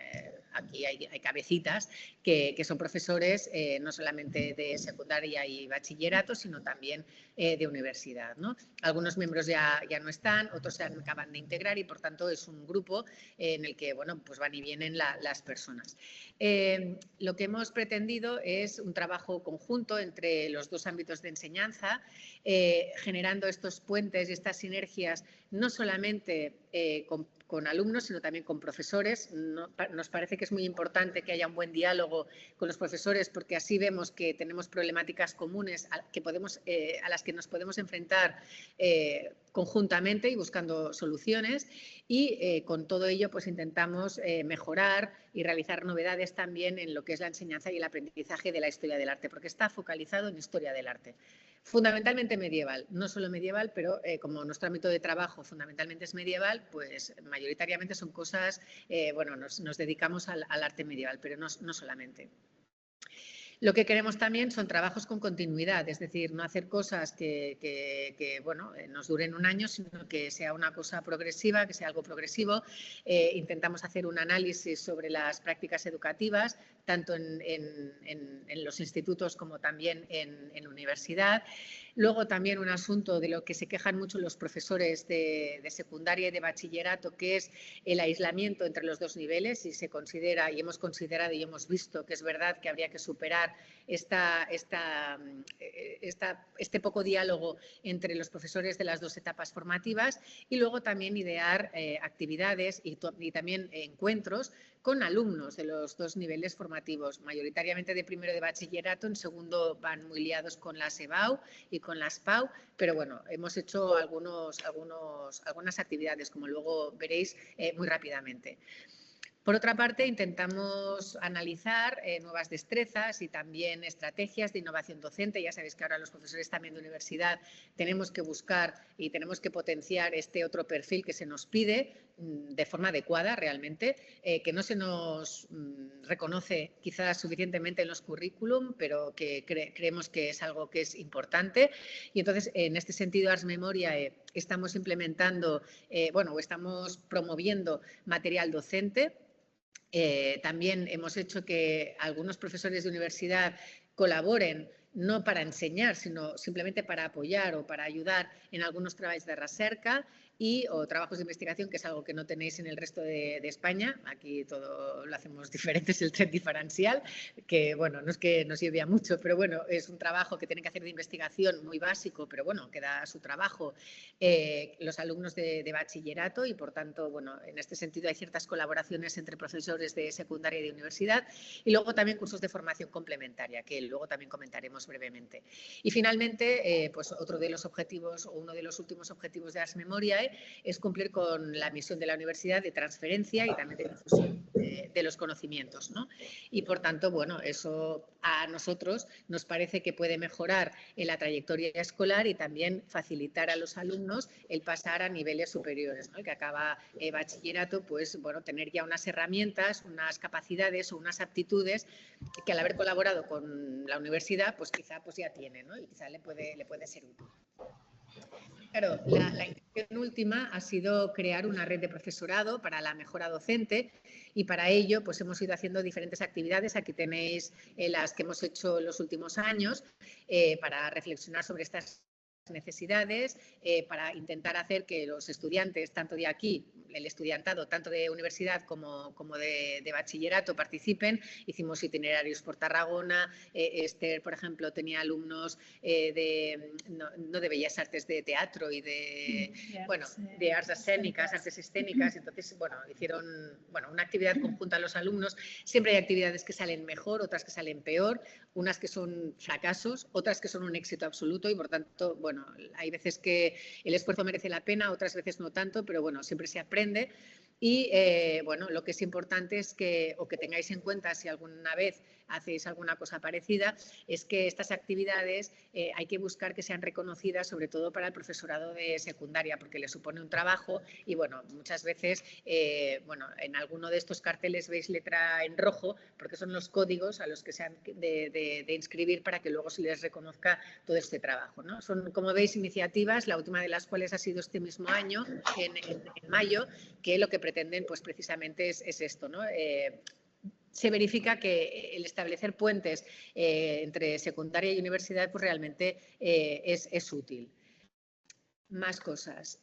aquí hay cabecitas que son profesores no solamente de secundaria y bachillerato, sino también de universidad, ¿no? Algunos miembros ya no están, otros se acaban de integrar y, por tanto, es un grupo en el que, bueno, pues van y vienen las personas. Lo que hemos pretendido es un trabajo conjunto entre los 2 ámbitos de enseñanza, generando estos puentes y estas sinergias no solamente con alumnos, sino también con profesores. Nos parece que es muy importante que haya un buen diálogo con los profesores porque así vemos que tenemos problemáticas comunes a las que nos podemos enfrentar conjuntamente y buscando soluciones, y con todo ello pues intentamos mejorar y realizar novedades también en lo que es la enseñanza y el aprendizaje de la historia del arte, porque está focalizado en historia del arte. Fundamentalmente medieval, no solo medieval, pero como nuestro ámbito de trabajo fundamentalmente es medieval, pues mayoritariamente son cosas, bueno, nos dedicamos al arte medieval, pero no solamente. Lo que queremos también son trabajos con continuidad, es decir, no hacer cosas que bueno, nos duren un año, sino que sea una cosa progresiva, que sea algo progresivo. Intentamos hacer un análisis sobre las prácticas educativas, tanto en los institutos como también en universidad. Luego también un asunto de lo que se quejan mucho los profesores de secundaria y de bachillerato, que es el aislamiento entre los dos niveles, y se considera, y hemos considerado y hemos visto que es verdad que habría que superar este poco diálogo entre los profesores de las dos etapas formativas, y luego también idear actividades y también encuentros con alumnos de los dos niveles formativos, mayoritariamente de primero de bachillerato, en segundo van muy liados con las EBAU y con las PAU, pero bueno, hemos hecho algunas actividades, como luego veréis muy rápidamente. Por otra parte, intentamos analizar nuevas destrezas y también estrategias de innovación docente. Ya sabéis que ahora los profesores también de universidad tenemos que buscar y tenemos que potenciar este otro perfil que se nos pide de forma adecuada realmente, que no se nos reconoce quizás suficientemente en los currículum, pero que creemos que es algo que es importante. Y entonces, en este sentido, Ars Memoriae estamos implementando, o estamos promoviendo material docente. También hemos hecho que algunos profesores de universidad colaboren, no para enseñar, sino simplemente para apoyar o para ayudar en algunos trabajos de recerca o trabajos de investigación, que es algo que no tenéis en el resto de España. Aquí todo lo hacemos diferente, es el tren diferencial, que bueno, no es que nos lleve a mucho, pero bueno, es un trabajo que tienen que hacer de investigación muy básico, pero bueno, que da su trabajo los alumnos de bachillerato, y por tanto, bueno, en este sentido hay ciertas colaboraciones entre profesores de secundaria y de universidad, y luego también cursos de formación complementaria, que luego también comentaremos brevemente. Y finalmente, pues otro de los objetivos, o uno de los últimos objetivos de Ars Memoriae, es cumplir con la misión de la universidad de transferencia y también de difusión de los conocimientos, ¿no? Y por tanto, bueno, eso a nosotros nos parece que puede mejorar en la trayectoria escolar y también facilitar a los alumnos el pasar a niveles superiores, ¿no? El que acaba bachillerato, pues bueno, tener ya unas herramientas, unas capacidades o unas aptitudes que al haber colaborado con la universidad, pues quizá pues ya tiene, ¿no? Y quizá le puede ser útil. Claro, la intención última ha sido crear una red de profesorado para la mejora docente, y para ello pues hemos ido haciendo diferentes actividades. Aquí tenéis las que hemos hecho en los últimos años para reflexionar sobre estas necesidades, para intentar hacer que los estudiantes, tanto de aquí, el estudiantado, tanto de universidad como de bachillerato, participen. Hicimos itinerarios por Tarragona. Esther, por ejemplo, tenía alumnos no de Bellas Artes, de teatro y de artes escénicas. Entonces, bueno, hicieron una actividad conjunta a los alumnos. Siempre hay actividades que salen mejor, otras que salen peor, unas que son fracasos, otras que son un éxito absoluto, y por tanto, bueno, hay veces que el esfuerzo merece la pena, otras veces no tanto, pero bueno, siempre se aprende. Y bueno, lo que es importante es que tengáis en cuenta, si alguna vez hacéis alguna cosa parecida, es que estas actividades hay que buscar que sean reconocidas, sobre todo para el profesorado de secundaria, porque le supone un trabajo. Y bueno, muchas veces, en alguno de estos carteles veis letra en rojo, porque son los códigos a los que se han de inscribir para que luego se les reconozca todo este trabajo, ¿no? Son, como veis, iniciativas, la última de las cuales ha sido este mismo año, en mayo, que lo que pretenden pues precisamente es esto, ¿no? Se verifica que el establecer puentes entre secundaria y universidad pues realmente es útil. Más cosas.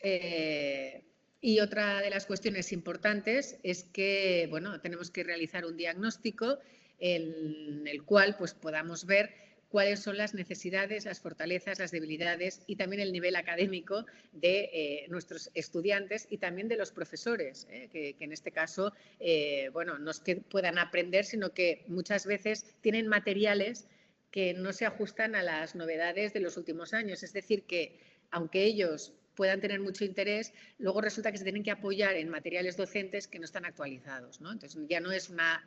Y otra de las cuestiones importantes es que, bueno, tenemos que realizar un diagnóstico en el cual pues podamos ver cuáles son las necesidades, las fortalezas, las debilidades y también el nivel académico de nuestros estudiantes y también de los profesores, que en este caso, no es que puedan aprender, sino que muchas veces tienen materiales que no se ajustan a las novedades de los últimos años. Es decir, que aunque ellos puedan tener mucho interés, luego resulta que se tienen que apoyar en materiales docentes que no están actualizados, ¿no? Entonces, ya no es una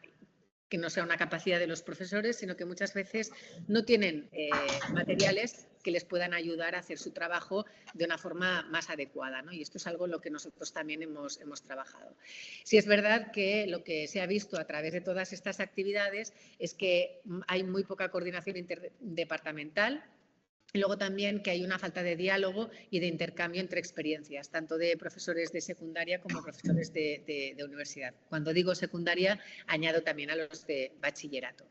que no sea una capacidad de los profesores, sino que muchas veces no tienen materiales que les puedan ayudar a hacer su trabajo de una forma más adecuada, ¿no? Y esto es algo en lo que nosotros también hemos trabajado. Sí es verdad que lo que se ha visto a través de todas estas actividades es que hay muy poca coordinación interdepartamental. Y luego también que hay una falta de diálogo y de intercambio entre experiencias, tanto de profesores de secundaria como profesores de universidad. Cuando digo secundaria, añado también a los de bachillerato.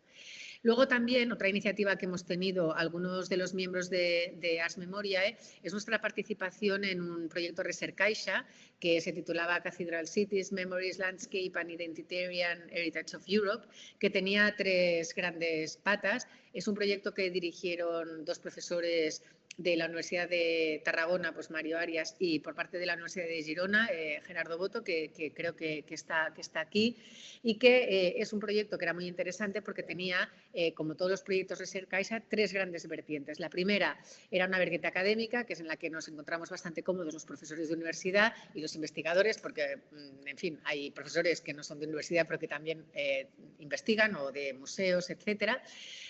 Luego también otra iniciativa que hemos tenido algunos de los miembros de Ars Memoriae es nuestra participación en un proyecto Recercaixa que se titulaba Cathedral Cities, Memories, Landscape and Identitarian Heritage of Europe, que tenía 3 grandes patas. Es un proyecto que dirigieron 2 profesores de la Universidad de Tarragona, pues Mario Arias, y por parte de la Universidad de Girona, Gerardo Boto, que creo que está aquí, y que es un proyecto que era muy interesante porque tenía, como todos los proyectos de Recercaixa, 3 grandes vertientes. La primera era una vertiente académica, que es en la que nos encontramos bastante cómodos los profesores de universidad y los investigadores, porque, en fin, hay profesores que no son de universidad, pero que también investigan, o de museos, etcétera.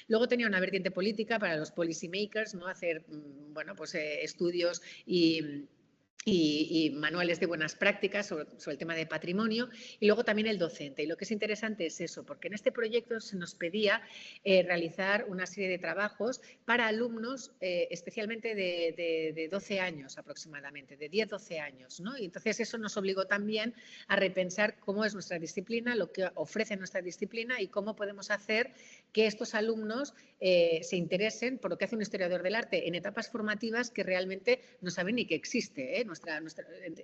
Luego tenía una vertiente política para los policy makers, ¿no? Hacer, bueno, pues estudios y manuales de buenas prácticas sobre el tema de patrimonio, y luego también el docente. Y lo que es interesante es eso, porque en este proyecto se nos pedía realizar una serie de trabajos para alumnos especialmente de 12 años aproximadamente, de 10-12 años, ¿no? Y entonces eso nos obligó también a repensar cómo es nuestra disciplina, lo que ofrece nuestra disciplina y cómo podemos hacer que estos alumnos se interesen por lo que hace un historiador del arte en etapas formativas que realmente no saben ni que existe, ¿eh?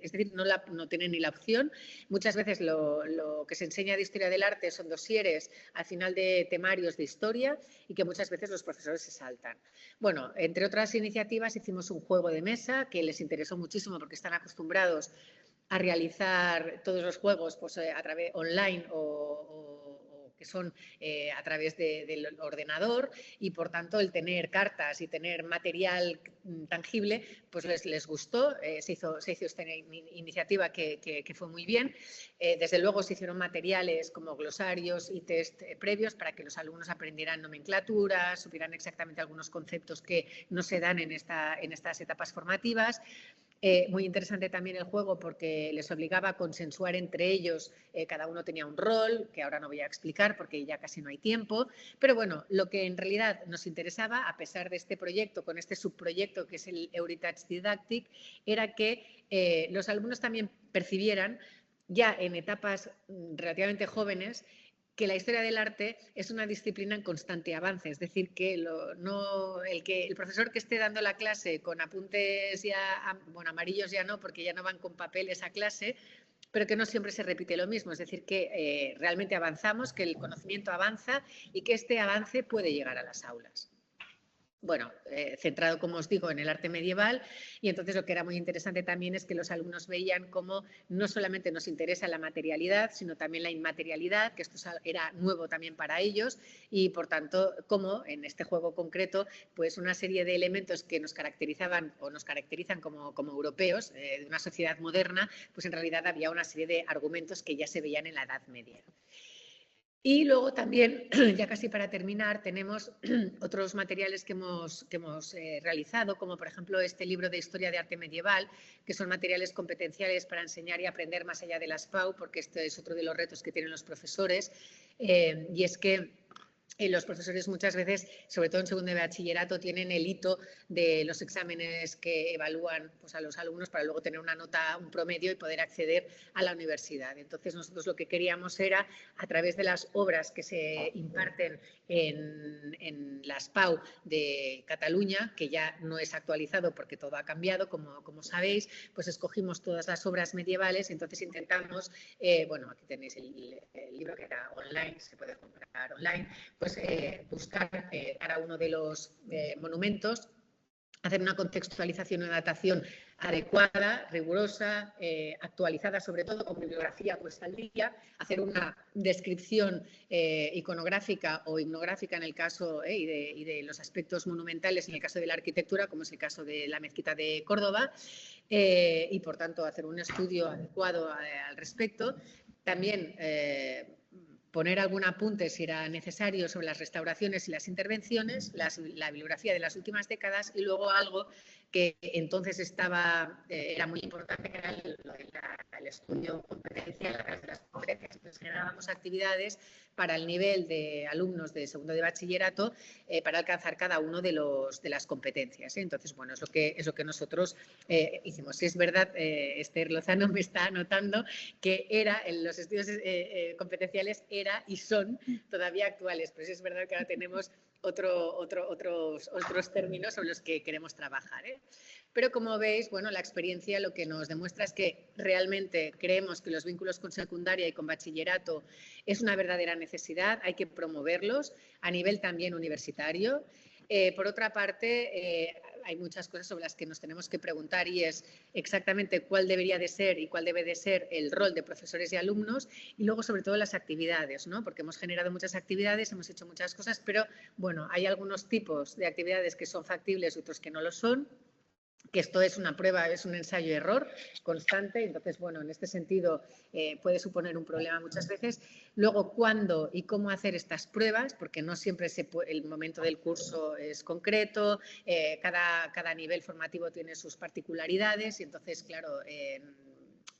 Es decir, no tienen ni la opción. Muchas veces lo que se enseña de historia del arte son dosieres al final de temarios de historia y que muchas veces los profesores se saltan. Bueno, entre otras iniciativas hicimos un juego de mesa que les interesó muchísimo porque están acostumbrados a realizar todos los juegos pues, a través online que son a través del ordenador, y por tanto el tener cartas y tener material tangible pues les gustó. Se hizo esta iniciativa que fue muy bien. Desde luego se hicieron materiales como glosarios y test previos para que los alumnos aprendieran nomenclatura, supieran exactamente algunos conceptos que no se dan en estas etapas formativas. Muy interesante también el juego porque les obligaba a consensuar entre ellos, cada uno tenía un rol, que ahora no voy a explicar porque ya casi no hay tiempo, pero bueno, lo que en realidad nos interesaba, a pesar de este proyecto, con este subproyecto que es el Heritage Didactic, era que los alumnos también percibieran, ya en etapas relativamente jóvenes, que la historia del arte es una disciplina en constante avance, es decir, que el profesor que esté dando la clase con apuntes ya, bueno, amarillos ya no, porque ya no van con papeles a clase, pero que no siempre se repite lo mismo, es decir, que realmente avanzamos, que el conocimiento avanza y que este avance puede llegar a las aulas. Bueno, centrado, como os digo, en el arte medieval, y entonces lo que era muy interesante también es que los alumnos veían cómo no solamente nos interesa la materialidad, sino también la inmaterialidad, que esto era nuevo también para ellos, y por tanto, cómo en este juego concreto, pues una serie de elementos que nos caracterizaban o nos caracterizan como europeos, de una sociedad moderna, pues en realidad había una serie de argumentos que ya se veían en la Edad Media. Y luego también, ya casi para terminar, tenemos otros materiales que hemos realizado, como por ejemplo este libro de Historia de Arte Medieval, que son materiales competenciales para enseñar y aprender más allá de las PAU, porque este es otro de los retos que tienen los profesores, y es que los profesores muchas veces, sobre todo en segundo de bachillerato, tienen el hito de los exámenes que evalúan pues, a los alumnos para luego tener una nota, un promedio y poder acceder a la universidad. Entonces nosotros lo que queríamos era, a través de las obras que se imparten en las PAU de Cataluña, que ya no es actualizado porque todo ha cambiado, como sabéis, pues escogimos todas las obras medievales y entonces intentamos, bueno, aquí tenéis el libro que era online, se puede comprar online, pues buscar cada uno de los monumentos, hacer una contextualización y una datación adecuada, rigurosa, actualizada sobre todo con bibliografía puesta al día, hacer una descripción iconográfica o himnográfica en el caso y de los aspectos monumentales en el caso de la arquitectura, como es el caso de la mezquita de Córdoba, y por tanto hacer un estudio adecuado al respecto. También poner algún apunte si era necesario sobre las restauraciones y las intervenciones, la bibliografía de las últimas décadas y luego algo que entonces era muy importante, que era el estudio competencial de las competencias. Entonces generábamos actividades para el nivel de alumnos de segundo de bachillerato para alcanzar cada uno de las competencias. Entonces, bueno, es lo que nosotros hicimos. Si es verdad, Esther Lozano me está anotando que los estudios competenciales era y son todavía actuales, pero sí es verdad que ahora tenemos otros términos sobre los que queremos trabajar. Pero como veis, bueno, la experiencia lo que nos demuestra es que realmente creemos que los vínculos con secundaria y con bachillerato es una verdadera necesidad, hay que promoverlos a nivel también universitario. Por otra parte, hay muchas cosas sobre las que nos tenemos que preguntar y es exactamente cuál debería de ser y cuál debe de ser el rol de profesores y alumnos y luego sobre todo las actividades, ¿no? Porque hemos generado muchas actividades, hemos hecho muchas cosas, pero bueno, hay algunos tipos de actividades que son factibles y otros que no lo son. Que esto es una prueba, es un ensayo-error constante, entonces, bueno, en este sentido puede suponer un problema muchas veces. Luego, cuándo y cómo hacer estas pruebas, porque no siempre el momento del curso es concreto, cada nivel formativo tiene sus particularidades y entonces, claro,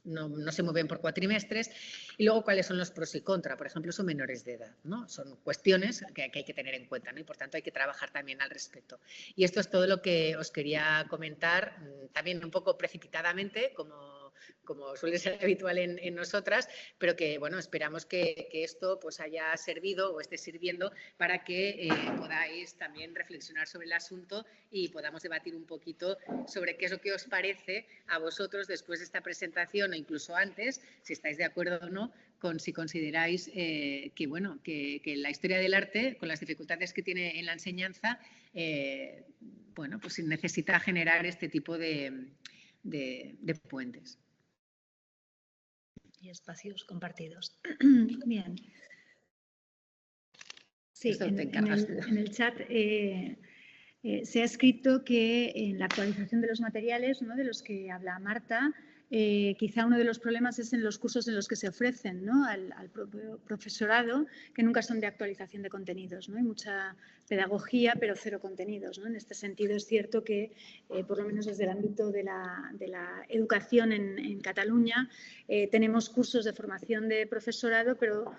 no se mueven por cuatrimestres. Y luego, ¿cuáles son los pros y contras? Por ejemplo, son menores de edad, ¿no? Son cuestiones que hay que tener en cuenta, ¿no? Y por tanto hay que trabajar también al respecto. Y esto es todo lo que os quería comentar, también un poco precipitadamente, como suele ser habitual en nosotras, pero que, bueno, esperamos que esto pues haya servido o esté sirviendo para que podáis también reflexionar sobre el asunto y podamos debatir un poquito sobre qué es lo que os parece a vosotros después de esta presentación o incluso antes, si estáis de acuerdo o no, si consideráis que, bueno, que la historia del arte, con las dificultades que tiene en la enseñanza, bueno, pues necesita generar este tipo de puentes. Y espacios compartidos. Bien. Sí, en el chat se ha escrito que en la actualización de los materiales, ¿no?, de los que habla Marta, quizá uno de los problemas es en los cursos en los que se ofrecen, ¿no?, al propio profesorado, que nunca son de actualización de contenidos, ¿no? Hay mucha pedagogía, pero cero contenidos, ¿no? En este sentido es cierto que, por lo menos desde el ámbito de la educación en Cataluña, tenemos cursos de formación de profesorado, pero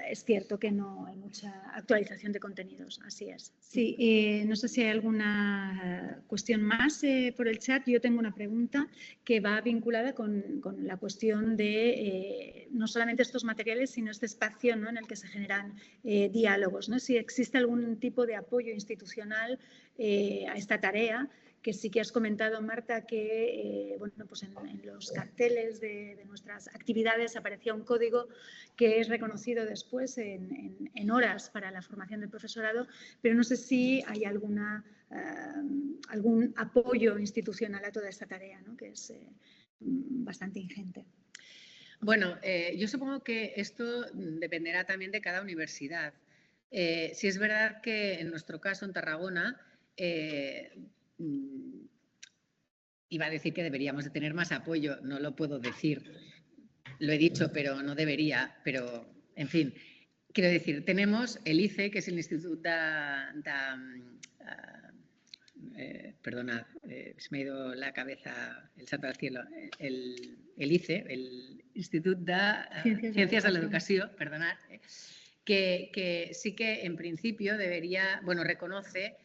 es cierto que no hay mucha actualización de contenidos, así es. Sí, no sé si hay alguna cuestión más por el chat. Yo tengo una pregunta que va vinculada con la cuestión de no solamente estos materiales, sino este espacio, ¿no?, en el que se generan diálogos, ¿no? Si existe algún tipo de apoyo institucional a esta tarea, que sí que has comentado, Marta, que bueno, pues en los carteles de nuestras actividades aparecía un código que es reconocido después en horas para la formación del profesorado, pero no sé si hay algún apoyo institucional a toda esta tarea, ¿no?, que es bastante ingente. Bueno, yo supongo que esto dependerá también de cada universidad. Si es verdad que en nuestro caso, en Tarragona, iba a decir que deberíamos de tener más apoyo, no lo puedo decir, lo he dicho, pero no debería, pero en fin, quiero decir, tenemos el ICE, que es el Instituto perdona, se me ha ido la cabeza, el salto al cielo, el ICE, el Instituto de Ciencias de la Educación, perdonad, que sí que en principio debería, bueno, reconoce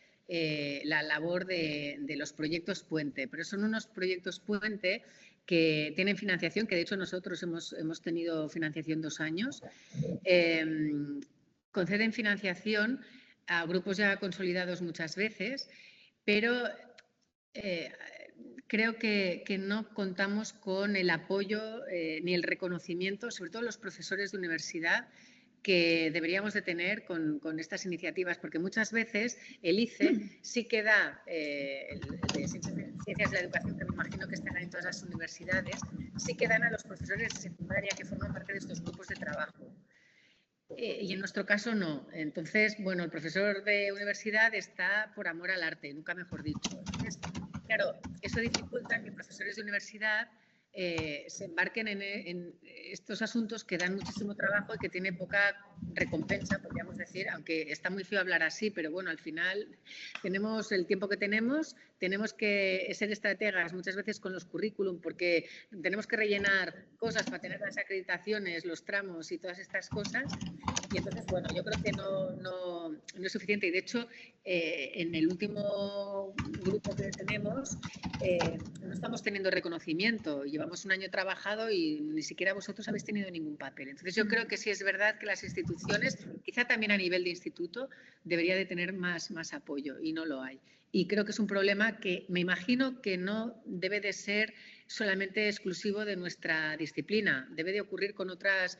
la labor de los proyectos puente, pero son unos proyectos puente que tienen financiación, que de hecho nosotros hemos tenido financiación 2 años, conceden financiación a grupos ya consolidados muchas veces, pero creo que no contamos con el apoyo ni el reconocimiento, sobre todo los profesores de universidad, que deberíamos de tener con estas iniciativas, porque muchas veces el ICE sí que da, el de Ciencias de la Educación, que me imagino que estará en todas las universidades, sí que dan a los profesores de secundaria que forman parte de estos grupos de trabajo. Y en nuestro caso no. Entonces, bueno, el profesor de universidad está por amor al arte, nunca mejor dicho. Entonces, claro, eso dificulta que profesores de universidad se embarquen en estos asuntos que dan muchísimo trabajo y que tiene poca recompensa, podríamos decir, aunque está muy feo hablar así, pero bueno, al final tenemos el tiempo que tenemos que ser estrategas muchas veces con los currículum, porque tenemos que rellenar cosas para tener las acreditaciones, los tramos y todas estas cosas. Y entonces, bueno, yo creo que no es suficiente. Y de hecho, en el último grupo que tenemos, no estamos teniendo reconocimiento. Llevamos un año trabajado y ni siquiera vosotros habéis tenido ningún papel. Entonces, yo creo que sí es verdad que las instituciones, quizá también a nivel de instituto, debería de tener más apoyo y no lo hay. Y creo que es un problema que me imagino que no debe de ser solamente exclusivo de nuestra disciplina. Debe de ocurrir con otras,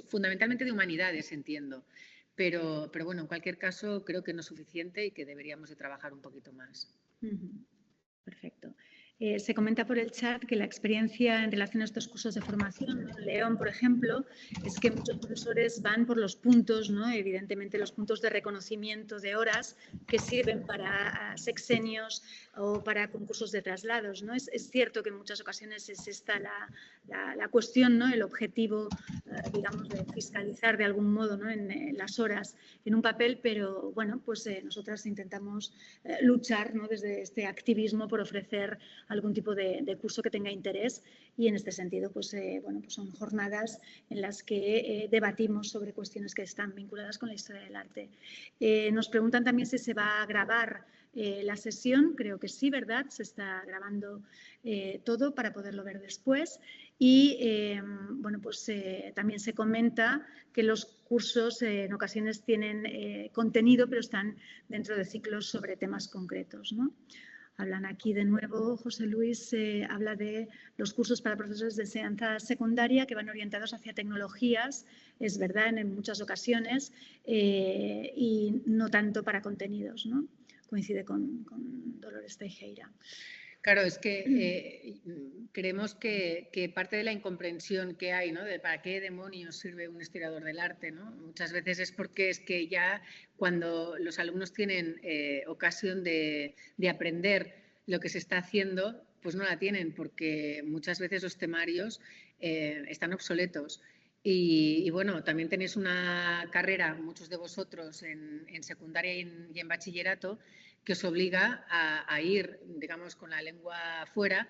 fundamentalmente de humanidades, entiendo. Pero bueno, en cualquier caso, creo que no es suficiente y que deberíamos de trabajar un poquito más. Perfecto. Se comenta por el chat que la experiencia en relación a estos cursos de formación, ¿no? León, por ejemplo, es que muchos profesores van por los puntos, ¿no? Evidentemente los puntos de reconocimiento de horas que sirven para sexenios o para concursos de traslados, ¿no? Es cierto que en muchas ocasiones es esta la cuestión, ¿no? El objetivo, digamos, de fiscalizar de algún modo, ¿no? En las horas en un papel, pero bueno, pues nosotras intentamos luchar, ¿no? Desde este activismo por ofrecer algún tipo de curso que tenga interés y en este sentido pues, bueno, pues son jornadas en las que debatimos sobre cuestiones que están vinculadas con la historia del arte. Nos preguntan también si se va a grabar la sesión. Creo que sí, ¿verdad? Se está grabando todo para poderlo ver después y bueno, pues también se comenta que los cursos en ocasiones tienen contenido pero están dentro de ciclos sobre temas concretos, ¿no? Hablan aquí de nuevo, José Luis habla de los cursos para profesores de enseñanza secundaria que van orientados hacia tecnologías, es verdad, en muchas ocasiones, y no tanto para contenidos, ¿no? Coincide con Dolores Teijeira. Claro, es que creemos que parte de la incomprensión que hay, ¿no? De para qué demonios sirve un historiador del arte, ¿no? Muchas veces es porque es que ya cuando los alumnos tienen ocasión de aprender lo que se está haciendo, pues no la tienen, porque muchas veces los temarios están obsoletos. Y bueno, también tenéis una carrera, muchos de vosotros, en secundaria y en bachillerato, que os obliga a ir, digamos, con la lengua fuera,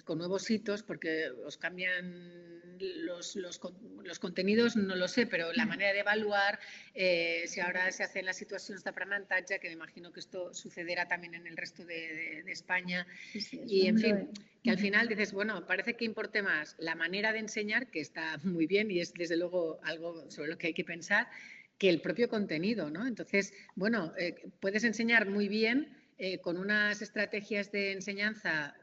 con nuevos hitos, porque os cambian los contenidos, no lo sé, pero la manera de evaluar, si ahora se hacen las situaciones d'aprenentatge, que me imagino que esto sucederá también en el resto de España, sí, y en fin, que al final dices, bueno, parece que importe más la manera de enseñar, que está muy bien y es desde luego algo sobre lo que hay que pensar, que el propio contenido, ¿no? Entonces, bueno, puedes enseñar muy bien con unas estrategias de enseñanza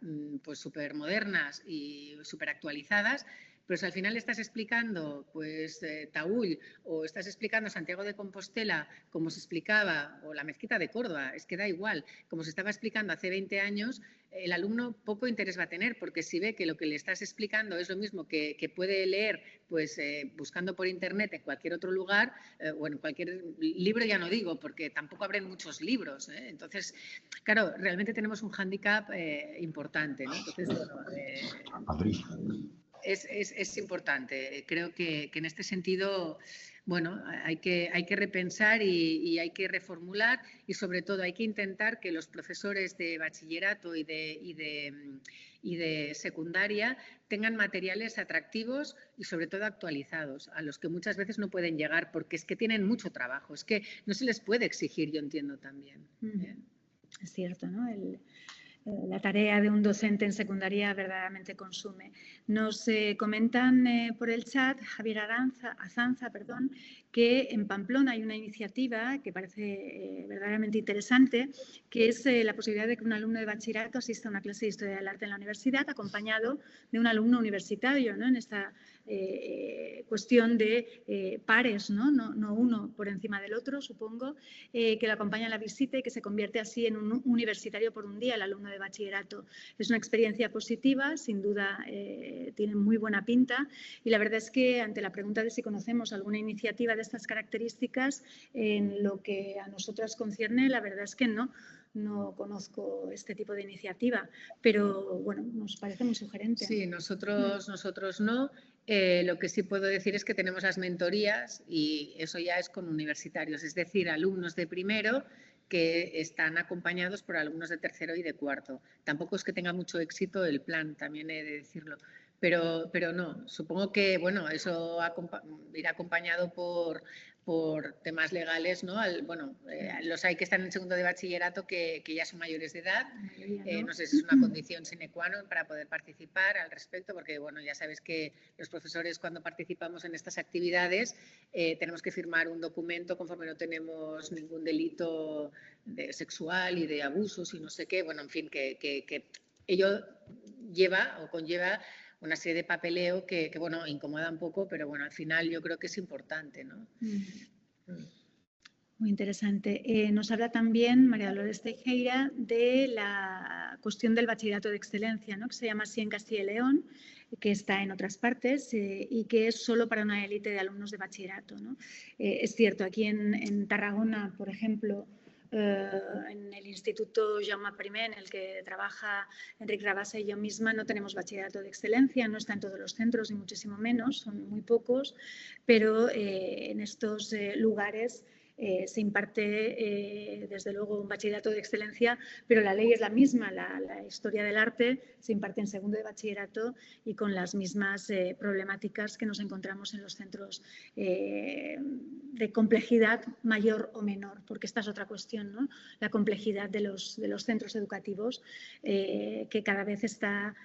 pues súper modernas y súper actualizadas, pero si al final estás explicando pues Taúll o estás explicando Santiago de Compostela como se explicaba, o la Mezquita de Córdoba, es que da igual, como se estaba explicando hace 20 años, el alumno poco interés va a tener, porque si ve que lo que le estás explicando es lo mismo que puede leer pues buscando por internet en cualquier otro lugar, o en cualquier libro ya no digo, porque tampoco abren muchos libros, ¿eh? Entonces, claro, realmente tenemos un hándicap importante, ¿no? Entonces, bueno, es importante. Creo que en este sentido, bueno, hay que repensar y hay que reformular y sobre todo hay que intentar que los profesores de bachillerato y de secundaria tengan materiales atractivos y sobre todo actualizados, a los que muchas veces no pueden llegar porque es que tienen mucho trabajo, es que no se les puede exigir, yo entiendo también. Es cierto, ¿no? La tarea de un docente en secundaria verdaderamente consume. Nos comentan por el chat, Javier Azanza, que en Pamplona hay una iniciativa que parece verdaderamente interesante, que es la posibilidad de que un alumno de bachillerato asista a una clase de Historia del Arte en la universidad, acompañado de un alumno universitario, ¿no? En esta cuestión de pares, ¿no? No uno por encima del otro, supongo, que lo acompaña en la visita y que se convierte así en un universitario por un día, el alumno de bachillerato. Es una experiencia positiva, sin duda tiene muy buena pinta y la verdad es que ante la pregunta de si conocemos alguna iniciativa de estas características, en lo que a nosotras concierne, la verdad es que no. no conozco este tipo de iniciativa, pero bueno, nos parece muy sugerente. Sí, nosotros no. Lo que sí puedo decir es que tenemos las mentorías y eso ya es con universitarios, es decir, alumnos de primero que están acompañados por alumnos de tercero y de cuarto. Tampoco es que tenga mucho éxito el plan, también he de decirlo. Pero no, supongo que bueno, eso irá acompañado por temas legales, ¿no? Los hay que están en segundo de bachillerato que ya son mayores de edad. No sé si es una condición sine qua non para poder participar al respecto, porque bueno, ya sabes que los profesores cuando participamos en estas actividades tenemos que firmar un documento conforme no tenemos ningún delito sexual y de abusos y no sé qué. Bueno, en fin, que ello lleva o conlleva una serie de papeleo que bueno, incomoda un poco, pero bueno, al final yo creo que es importante, ¿no? Muy interesante. Nos habla también María Dolores Teijeira de la cuestión del bachillerato de excelencia, ¿no? Que se llama así en Castilla y León, que está en otras partes y que es solo para una élite de alumnos de bachillerato, ¿no? Es cierto, aquí en Tarragona, por ejemplo, en el Instituto Jaume I, en el que trabaja Enric Rabassa y yo misma, no tenemos bachillerato de excelencia, no está en todos los centros, ni muchísimo menos, son muy pocos, pero en estos lugares se imparte, desde luego, un bachillerato de excelencia, pero la ley es la misma. La historia del arte se imparte en segundo de bachillerato y con las mismas problemáticas que nos encontramos en los centros de complejidad mayor o menor, porque esta es otra cuestión, ¿no? La complejidad de los centros educativos que cada vez está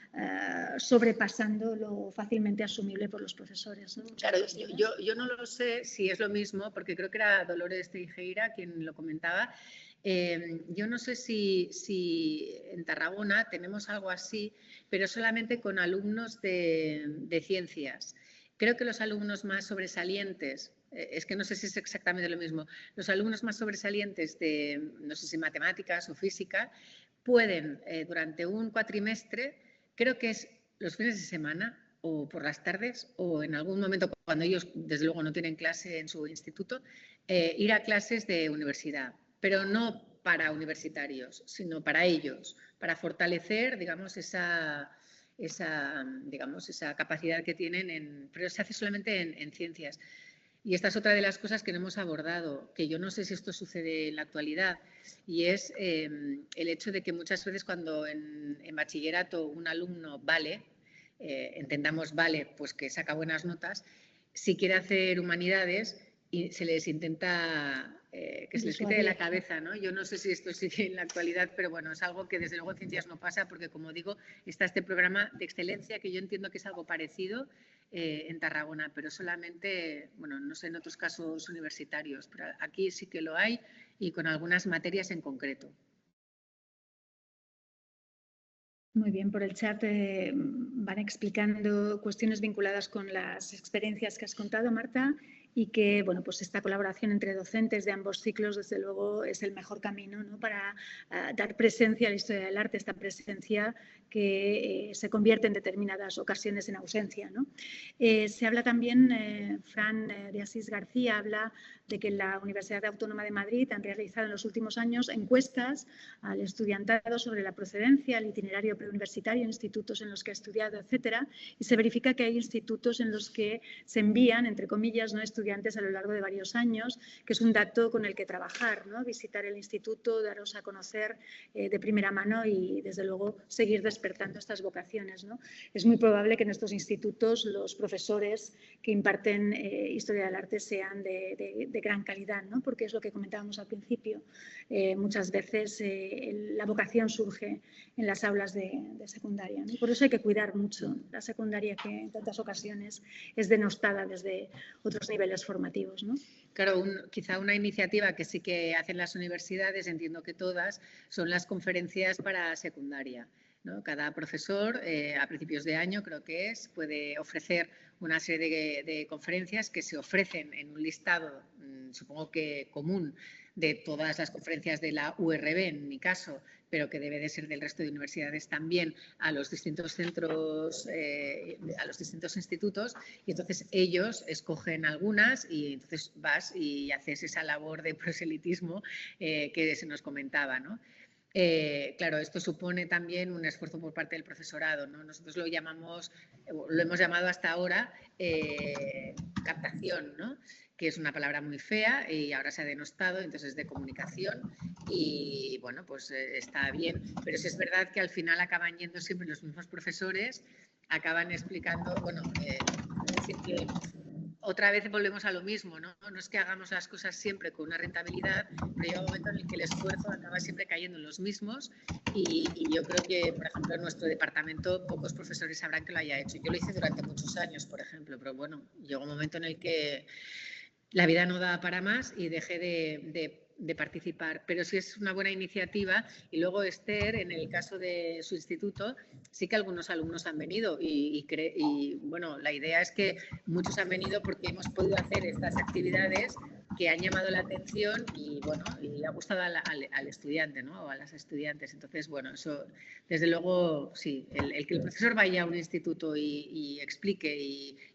sobrepasando lo fácilmente asumible por los profesores, ¿no? Claro, yo no lo sé si es lo mismo, porque creo que era Dolores Teijeira quien lo comentaba. Yo no sé si en Tarragona tenemos algo así, pero solamente con alumnos de ciencias. Creo que los alumnos más sobresalientes, es que no sé si es exactamente lo mismo, los alumnos más sobresalientes de, no sé si matemáticas o física, pueden durante un cuatrimestre, creo que es los fines de semana, o por las tardes o en algún momento cuando ellos desde luego no tienen clase en su instituto, ir a clases de universidad, pero no para universitarios, sino para ellos, para fortalecer, digamos, esa capacidad que tienen, pero se hace solamente en ciencias. Y esta es otra de las cosas que no hemos abordado, que yo no sé si esto sucede en la actualidad, y es el hecho de que muchas veces cuando en bachillerato un alumno vale, entendamos vale, pues que saca buenas notas, si quiere hacer humanidades y se les intenta que se les quite de la cabeza, ¿no? Yo no sé si esto sigue en la actualidad, pero bueno, es algo que desde luego en ciencias no pasa porque, como digo, está este programa de excelencia que yo entiendo que es algo parecido en Tarragona, pero solamente, bueno, no sé en otros casos universitarios, pero aquí sí que lo hay y con algunas materias en concreto. Muy bien, por el chat van explicando cuestiones vinculadas con las experiencias que has contado, Marta, y que bueno, pues esta colaboración entre docentes de ambos ciclos, desde luego, es el mejor camino, ¿no? Para dar presencia a la historia del arte, esta presencia que se convierte en determinadas ocasiones en ausencia, ¿no? Se habla también, Fran de Asís García habla de que en la Universidad Autónoma de Madrid han realizado en los últimos años encuestas al estudiantado sobre la procedencia, el itinerario preuniversitario, institutos en los que ha estudiado, etcétera, y se verifica que hay institutos en los que se envían, entre comillas, ¿no?, estudiantes a lo largo de varios años, que es un dato con el que trabajar, ¿no? Visitar el instituto, daros a conocer de primera mano y, desde luego, seguir despertando estas vocaciones, ¿no? Es muy probable que en estos institutos los profesores que imparten historia del arte sean de gran calidad, ¿no? Porque es lo que comentábamos al principio. Muchas veces la vocación surge en las aulas de secundaria, ¿no? Por eso hay que cuidar mucho la secundaria, que en tantas ocasiones es denostada desde otros niveles formativos, ¿no? Claro, quizá una iniciativa que sí que hacen las universidades, entiendo que todas, son las conferencias para secundaria, ¿no? Cada profesor, a principios de año creo que puede ofrecer una serie de conferencias que se ofrecen en un listado, supongo que común, de todas las conferencias de la URB, en mi caso, pero que debe de ser del resto de universidades también, a los distintos centros, a los distintos institutos, y entonces ellos escogen algunas y entonces vas y haces esa labor de proselitismo que se nos comentaba, ¿no? claro, esto supone también un esfuerzo por parte del profesorado, ¿no? Nosotros lo hemos llamado hasta ahora captación, ¿no? Que es una palabra muy fea y ahora se ha denostado, entonces es de comunicación y bueno, pues está bien, pero sí es verdad que al final acaban yendo siempre los mismos profesores, acaban explicando, bueno, es decir que otra vez volvemos a lo mismo, ¿no? No es que hagamos las cosas siempre con una rentabilidad, pero llega un momento en el que el esfuerzo acaba siempre cayendo en los mismos y yo creo que, por ejemplo, en nuestro departamento pocos profesores sabrán que lo haya hecho. Yo lo hice durante muchos años, por ejemplo, pero bueno, llegó un momento en el que la vida no da para más y dejé de participar, pero sí es una buena iniciativa. Y luego Esther, en el caso de su instituto, sí que algunos alumnos han venido y bueno, la idea es que muchos han venido porque hemos podido hacer estas actividades que han llamado la atención y bueno, y ha gustado al estudiante, ¿no? O a las estudiantes. Entonces, bueno, eso desde luego sí, el que el profesor vaya a un instituto y explique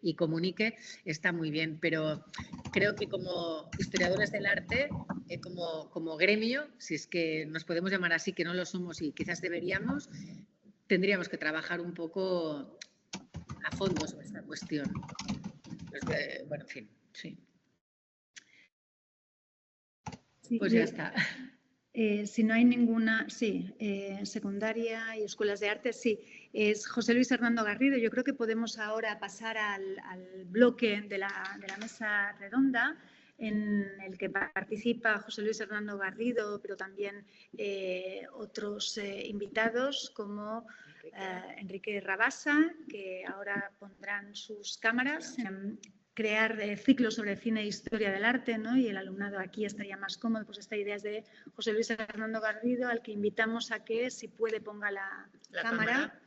y comunique está muy bien, pero creo que como historiadores del arte, como gremio, si es que nos podemos llamar así, que no lo somos y quizás deberíamos, tendríamos que trabajar un poco a fondo sobre esta cuestión. Bueno, en fin, sí. Sí, pues ya está. Si no hay ninguna, sí, secundaria y escuelas de arte, sí. Es José Luis Hernando Garrido. Yo creo que podemos ahora pasar al bloque de la mesa redonda en el que participa José Luis Hernando Garrido, pero también otros invitados como Enrique Rabasa, que ahora pondrán sus cámaras. Crear ciclos sobre cine e historia del arte, ¿no? Y el alumnado aquí estaría más cómodo. Pues esta idea es de José Luis Hernando Garrido, al que invitamos a que, si puede, ponga la cámara.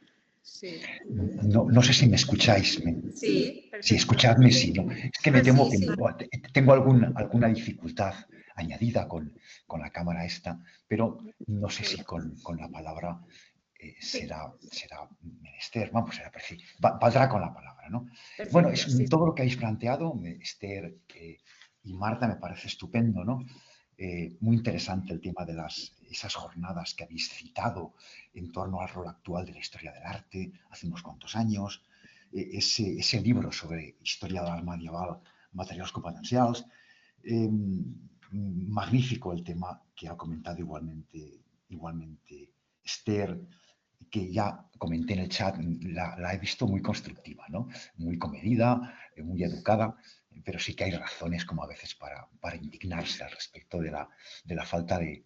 Sí. No sé si me escucháis. Sí, sí, escuchadme, sí. ¿No? Es que me temo que tengo alguna dificultad añadida con la cámara esta, pero no sé si con la palabra será menester, vamos, valdrá con la palabra, ¿no? Perfecto, bueno, todo lo que habéis planteado, Esther y Marta, me parece estupendo, ¿no? Muy interesante el tema de esas jornadas que habéis citado en torno al rol actual de la historia del arte hace unos cuantos años, ese libro sobre historia de l'art medieval, materials competencials, magnífico el tema que ha comentado igualmente Esther, que ya comenté en el chat, la he visto muy constructiva, ¿no? Muy comedida, muy educada, pero sí que hay razones como a veces para indignarse al respecto de la falta de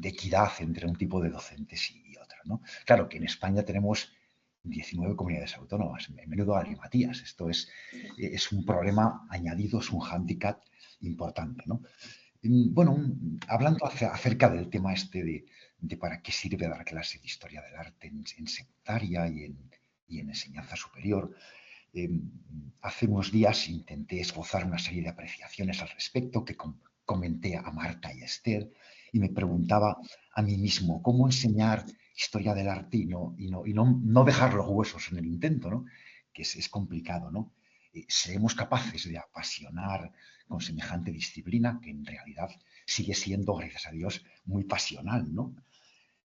equidad entre un tipo de docentes y otro, ¿no? Claro que en España tenemos 19 comunidades autónomas, menudo galimatías. Esto es un problema añadido, es un hándicap importante, ¿no? Bueno, hablando acerca del tema este de para qué sirve dar clase de historia del arte en secundaria y en enseñanza superior, hace unos días intenté esbozar una serie de apreciaciones al respecto que comenté a Marta y a Esther y me preguntaba a mí mismo cómo enseñar historia del arte y no dejar los huesos en el intento, ¿no? Que es complicado, ¿no? ¿Seremos capaces de apasionar con semejante disciplina que en realidad sigue siendo, gracias a Dios, muy pasional, ¿no?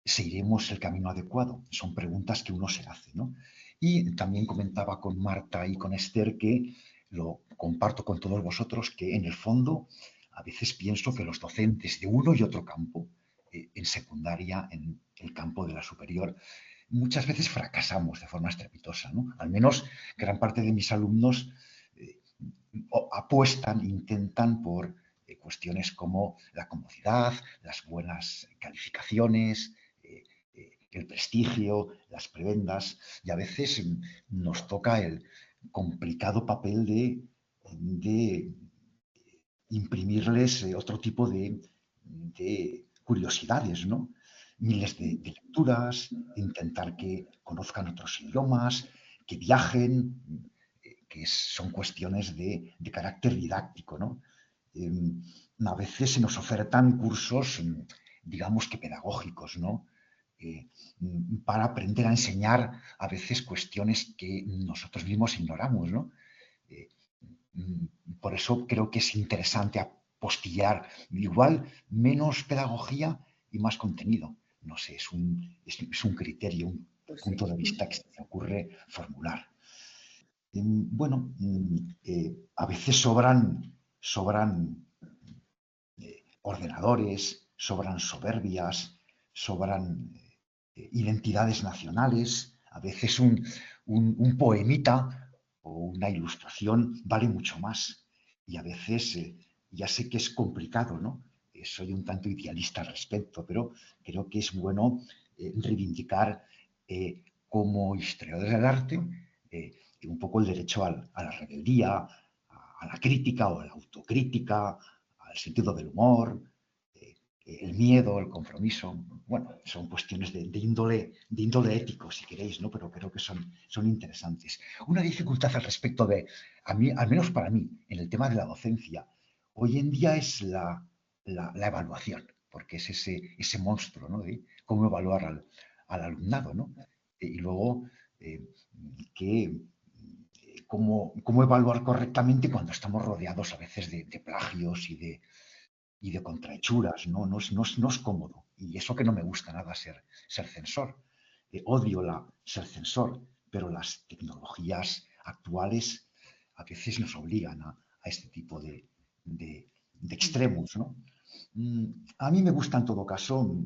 ¿Seguiremos el camino adecuado? Son preguntas que uno se hace, ¿no? Y también comentaba con Marta y con Esther que lo comparto con todos vosotros, que en el fondo a veces pienso que los docentes de uno y otro campo, en secundaria, en el campo de la superior, muchas veces fracasamos de forma estrepitosa, ¿no? Al menos gran parte de mis alumnos apuestan, intentan por cuestiones como la comodidad, las buenas calificaciones, el prestigio, las prebendas, y a veces nos toca el complicado papel de imprimirles otro tipo de curiosidades, ¿no? Miles de lecturas, intentar que conozcan otros idiomas, que viajen, que son cuestiones de carácter didáctico, ¿no? A veces se nos ofertan cursos, digamos que pedagógicos, ¿no? Para aprender a enseñar a veces cuestiones que nosotros mismos ignoramos, ¿no? Por eso creo que es interesante postillar. Igual menos pedagogía y más contenido. No sé, es un criterio, un punto de vista que se me ocurre formular. Bueno, a veces sobran ordenadores, sobran soberbias, sobran identidades nacionales. A veces un poemita o una ilustración vale mucho más. Y a veces, ya sé que es complicado, ¿no? Soy un tanto idealista al respecto, pero creo que es bueno reivindicar como historiadores del arte un poco el derecho a la rebeldía, a la crítica o a la autocrítica, al sentido del humor, el miedo, el compromiso. Bueno, son cuestiones de índole ético, si queréis, ¿no? Pero creo que son interesantes. Una dificultad al respecto a mí, al menos para mí, en el tema de la docencia, hoy en día es la evaluación, porque es ese monstruo, ¿no? De cómo evaluar al alumnado, ¿no? Y luego, cómo evaluar correctamente cuando estamos rodeados a veces de plagios y de contrahechuras, ¿no? No es cómodo. Y eso que no me gusta nada ser censor. Odio ser censor, pero las tecnologías actuales a veces nos obligan a este tipo de extremos, ¿no? A mí me gusta en todo caso,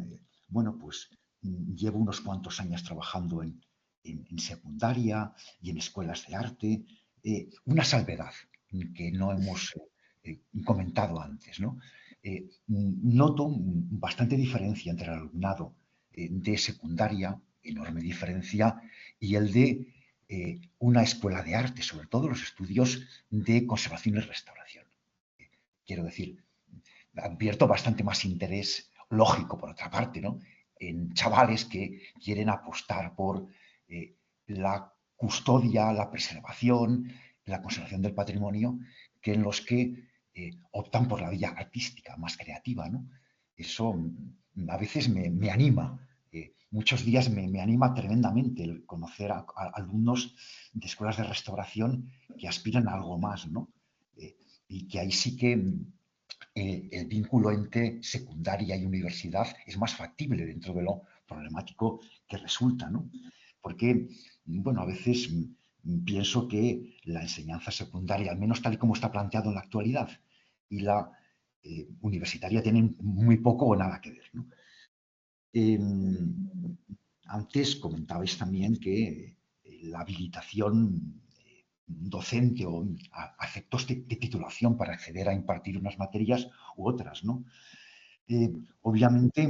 bueno, pues llevo unos cuantos años trabajando en secundaria y en escuelas de arte. Una salvedad que no hemos comentado antes, ¿no? Noto bastante diferencia entre el alumnado de secundaria, enorme diferencia, y el de una escuela de arte, sobre todo los estudios de conservación y restauración. Quiero decir, advierto bastante más interés lógico, por otra parte, ¿no? En chavales que quieren apostar por la custodia, la preservación, la conservación del patrimonio, que en los que optan por la vía artística, más creativa, ¿no? Eso a veces me anima. Muchos días me anima tremendamente el conocer a alumnos de escuelas de restauración que aspiran a algo más, ¿no? Y que ahí sí que el vínculo entre secundaria y universidad es más factible dentro de lo problemático que resulta, ¿no? Porque, bueno, a veces pienso que la enseñanza secundaria, al menos tal y como está planteado en la actualidad, y la universitaria tienen muy poco o nada que ver, ¿no? Antes comentabais también que la habilitación docente o aceptos de titulación para acceder a impartir unas materias u otras, ¿no? Obviamente,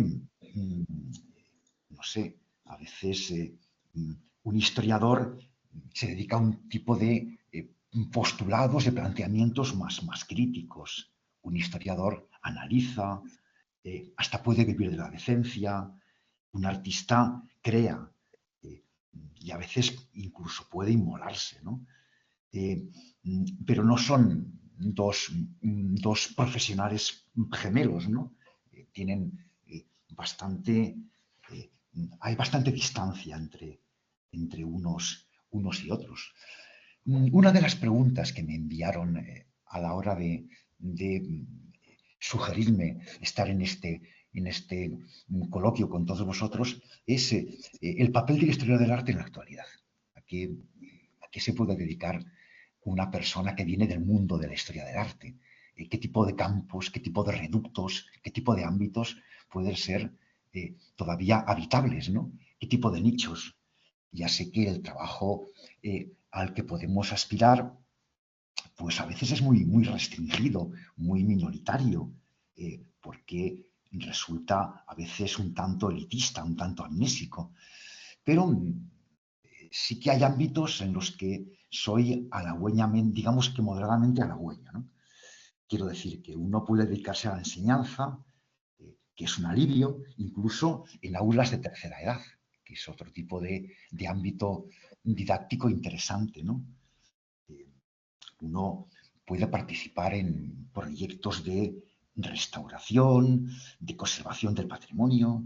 no sé, a veces un historiador se dedica a un tipo de postulados, de planteamientos más críticos. Un historiador analiza, hasta puede vivir de la decencia. Un artista crea y a veces incluso puede inmolarse, ¿no? Pero no son dos profesionales gemelos, ¿no? Tienen hay bastante distancia entre unos y otros. Una de las preguntas que me enviaron a la hora de sugerirme estar en este coloquio con todos vosotros es el papel de la historia del arte en la actualidad. ¿A qué se puede dedicar una persona que viene del mundo de la historia del arte? ¿Qué tipo de campos, qué tipo de reductos, qué tipo de ámbitos pueden ser todavía habitables, ¿no? ¿Qué tipo de nichos? Ya sé que el trabajo al que podemos aspirar, pues a veces es muy restringido, muy minoritario, porque resulta a veces un tanto elitista, un tanto amnésico. Pero sí que hay ámbitos en los que soy halagüeñamente, digamos que moderadamente halagüeño, ¿no? Quiero decir que uno puede dedicarse a la enseñanza, que es un alivio, incluso en aulas de tercera edad, que es otro tipo de ámbito didáctico interesante, ¿no? Uno puede participar en proyectos de restauración, de conservación del patrimonio,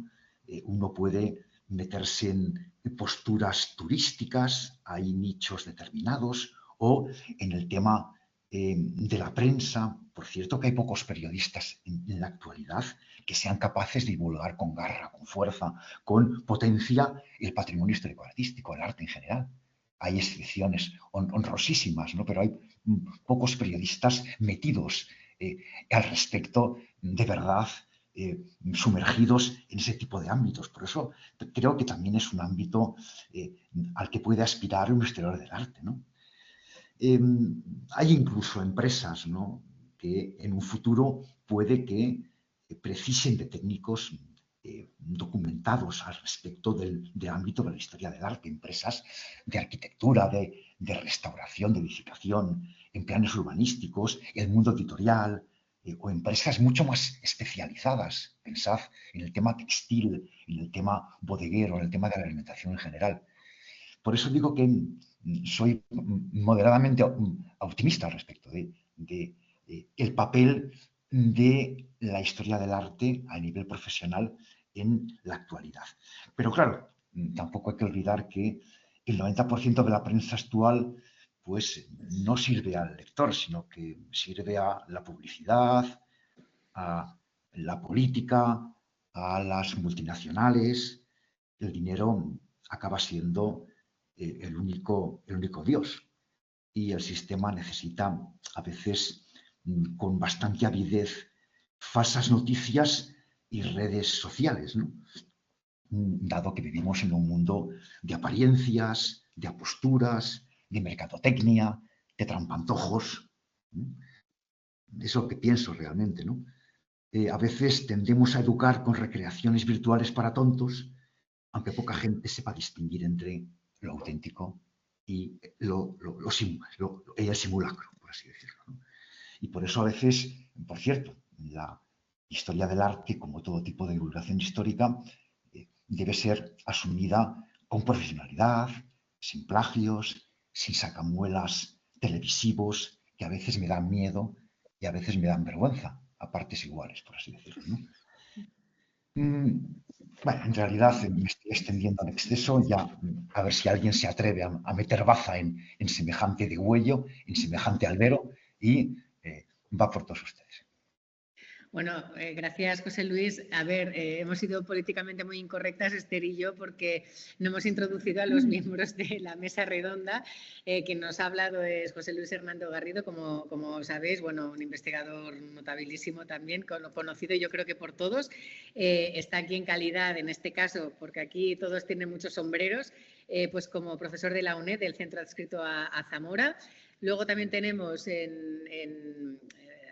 uno puede meterse en posturas turísticas, hay nichos determinados, o en el tema de la prensa. Por cierto que hay pocos periodistas en la actualidad que sean capaces de divulgar con garra, con fuerza, con potencia el patrimonio histórico-artístico, el arte en general. Hay excepciones honrosísimas, ¿no? Pero hay pocos periodistas metidos al respecto, de verdad, sumergidos en ese tipo de ámbitos. Por eso creo que también es un ámbito al que puede aspirar un historiador del arte, ¿no? Hay incluso empresas, ¿no?, que en un futuro puede que precisen de técnicos documentados al respecto del ámbito de la historia del arte, empresas de arquitectura, de restauración, de edificación, en planes urbanísticos, el mundo editorial, o empresas mucho más especializadas. Pensad en el tema textil, en el tema bodeguero, en el tema de la alimentación en general. Por eso digo que soy moderadamente optimista al respecto de el papel de la historia del arte a nivel profesional en la actualidad. Pero claro, tampoco hay que olvidar que el 90% de la prensa actual pues no sirve al lector, sino que sirve a la publicidad, a la política, a las multinacionales. El dinero acaba siendo el único Dios. Y el sistema necesita a veces con bastante avidez falsas noticias y redes sociales, ¿no? Dado que vivimos en un mundo de apariencias, de aposturas, de mercadotecnia, de trampantojos. Es lo que pienso realmente, ¿no? A veces tendemos a educar con recreaciones virtuales para tontos, aunque poca gente sepa distinguir entre lo auténtico y el simulacro, por así decirlo, ¿no? Y por eso a veces, por cierto, la historia del arte, como todo tipo de divulgación histórica, debe ser asumida con profesionalidad, sin plagios, sin sacamuelas televisivos que a veces me dan miedo y a veces me dan vergüenza, a partes iguales, por así decirlo, ¿no? Bueno, en realidad me estoy extendiendo en exceso, ya a ver si alguien se atreve a meter baza en semejante degüello, en semejante albero, y va por todos ustedes. Bueno, gracias, José Luis. A ver, hemos sido políticamente muy incorrectas, Esther y yo, porque no hemos introducido a los miembros de la mesa redonda. Quien nos ha hablado es José Luis Hernando Garrido, como sabéis, bueno, un investigador notabilísimo también, conocido yo creo que por todos. Está aquí en calidad, en este caso, porque aquí todos tienen muchos sombreros, pues como profesor de la UNED, del Centro Adscrito a Zamora. Luego también tenemos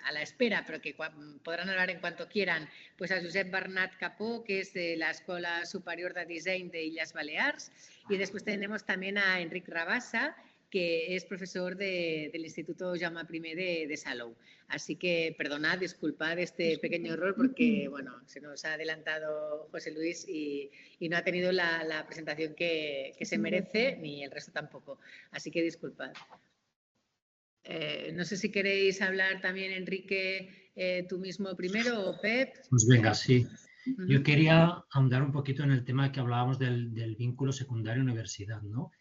a la espera, pero que podran hablar en cuanto quieran, pues a Josep Bernat Capó, que es de la Escuela Superior de Design de Illes Balears, y después tenemos también a Enric Rabassa, que es profesor del Instituto Jaume I de Salou. Así que perdonad, disculpad este pequeño error porque, bueno, se nos ha adelantado José Luis y no ha tenido la presentación que se merece, ni el resto tampoco. Así que disculpad. No sé si queréis hablar también, Enrique, tú mismo primero o Pep. Pues venga, sí. Yo quería ahondar un poquito en el tema que hablábamos del vínculo secundario-universidad, ¿no?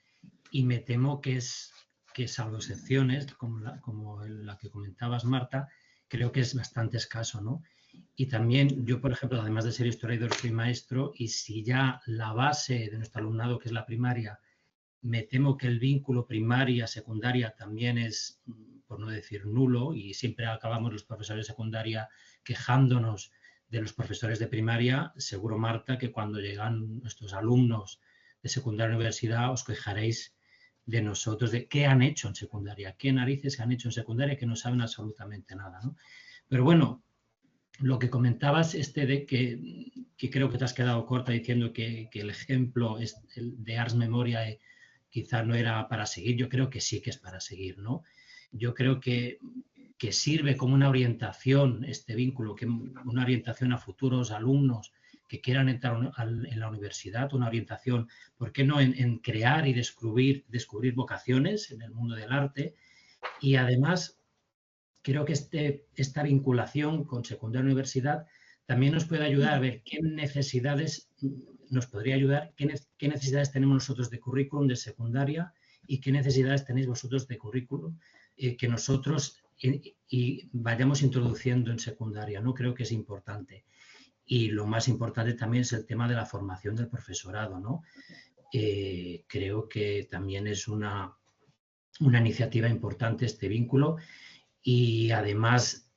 Y me temo que salvo excepciones, como la que comentabas, Marta, creo que es bastante escaso, ¿no? Y también yo, por ejemplo, además de ser historiador, soy maestro, y si ya la base de nuestro alumnado, que es la primaria, me temo que el vínculo primaria-secundaria también es, por no decir nulo, y siempre acabamos los profesores de secundaria quejándonos de los profesores de primaria. Seguro, Marta, que cuando llegan nuestros alumnos de secundaria universidad os quejaréis de nosotros, de qué han hecho en secundaria, qué narices han hecho en secundaria, que no saben absolutamente nada, ¿no? Pero bueno, lo que comentabas, de que creo que te has quedado corta diciendo que el ejemplo es el de Ars Memoriae quizá no era para seguir. Yo creo que sí que es para seguir, ¿no? Yo creo que sirve como una orientación este vínculo, una orientación a futuros alumnos que quieran entrar en la universidad, una orientación, ¿por qué no?, en crear y descubrir vocaciones en el mundo del arte. Y además, creo que esta vinculación con secundaria y universidad también nos puede ayudar a ver qué necesidades nos podría ayudar, qué necesidades tenemos nosotros de currículum de secundaria y qué necesidades tenéis vosotros de currículum que nosotros y vayamos introduciendo en secundaria, ¿no? Creo que es importante. Y lo más importante también es el tema de la formación del profesorado, ¿no? Creo que también es una iniciativa importante este vínculo y además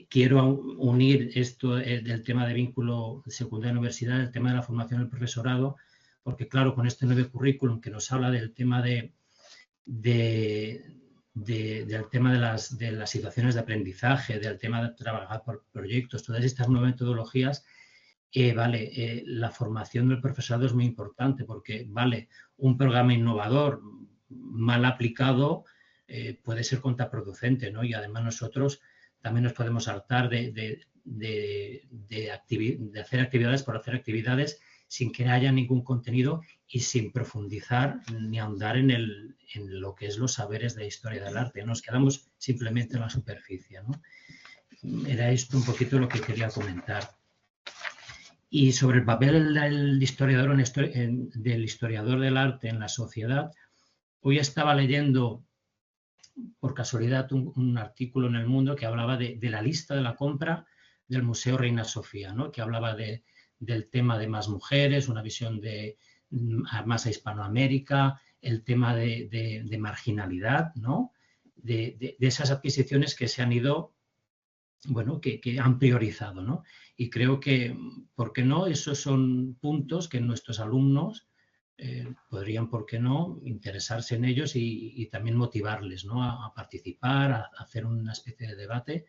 quiero unir esto del tema de vínculo secundaria-universidad, el tema de la formación del profesorado, porque claro, con este nuevo currículum que nos habla del tema del tema de las situaciones de aprendizaje, del tema de trabajar por proyectos, todas estas nuevas metodologías, la formación del profesorado es muy importante porque, un programa innovador mal aplicado puede ser contraproducente, ¿no? Y además nosotros también nos podemos hartar de hacer actividades por hacer actividades sin que haya ningún contenido y sin profundizar ni ahondar en lo que es los saberes de la historia del arte. Nos quedamos simplemente en la superficie, ¿no? Era esto un poquito lo que quería comentar. Y sobre el papel del historiador del arte en la sociedad, hoy estaba leyendo por casualidad un artículo en El Mundo que hablaba de la lista de la compra del Museo Reina Sofía, ¿no? Que hablaba del tema de más mujeres, una visión de más a Hispanoamérica, el tema de marginalidad, ¿no? De esas adquisiciones que se han ido, que han priorizado, ¿no? Y creo que, ¿por qué no? Esos son puntos que nuestros alumnos podrían, ¿por qué no?, interesarse en ellos y también motivarles, ¿no?, a participar, a hacer una especie de debate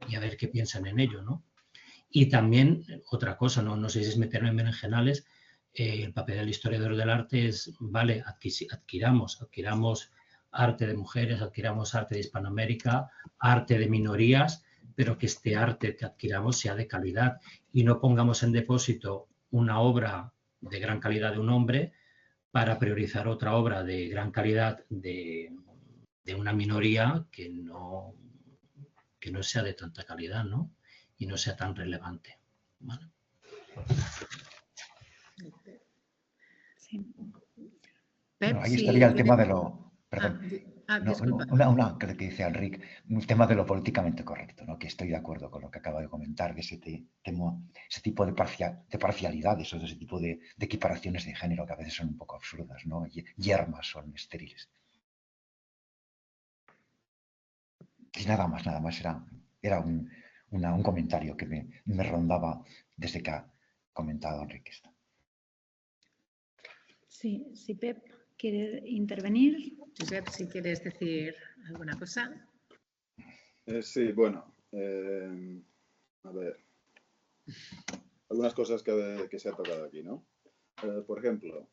y a ver qué piensan en ello, ¿no? Y también, otra cosa, no sé si es meterme en berenjenales, el papel del historiador del arte es, adquiramos arte de mujeres, adquiramos arte de Hispanoamérica, arte de minorías, pero que este arte que adquiramos sea de calidad y no pongamos en depósito una obra de gran calidad de un hombre para priorizar otra obra de gran calidad de una minoría que no sea de tanta calidad, ¿no? Y no sea tan relevante. ¿Vale? Sí. Bueno, ahí estaría el tema de lo... Perdón. Una que dice Enric, un tema de lo políticamente correcto, ¿no? Que estoy de acuerdo con lo que acaba de comentar, de ese tipo de parcialidades o de ese tipo de equiparaciones de género que a veces son un poco absurdas, ¿no? Yermas, son estériles. Y nada más, era un comentario que me rondaba desde que ha comentado Enrique. Sí, Pep quiere intervenir. Josep, si quieres decir alguna cosa. Sí, bueno, a ver, algunas cosas que se ha tocado aquí, ¿no? Por ejemplo,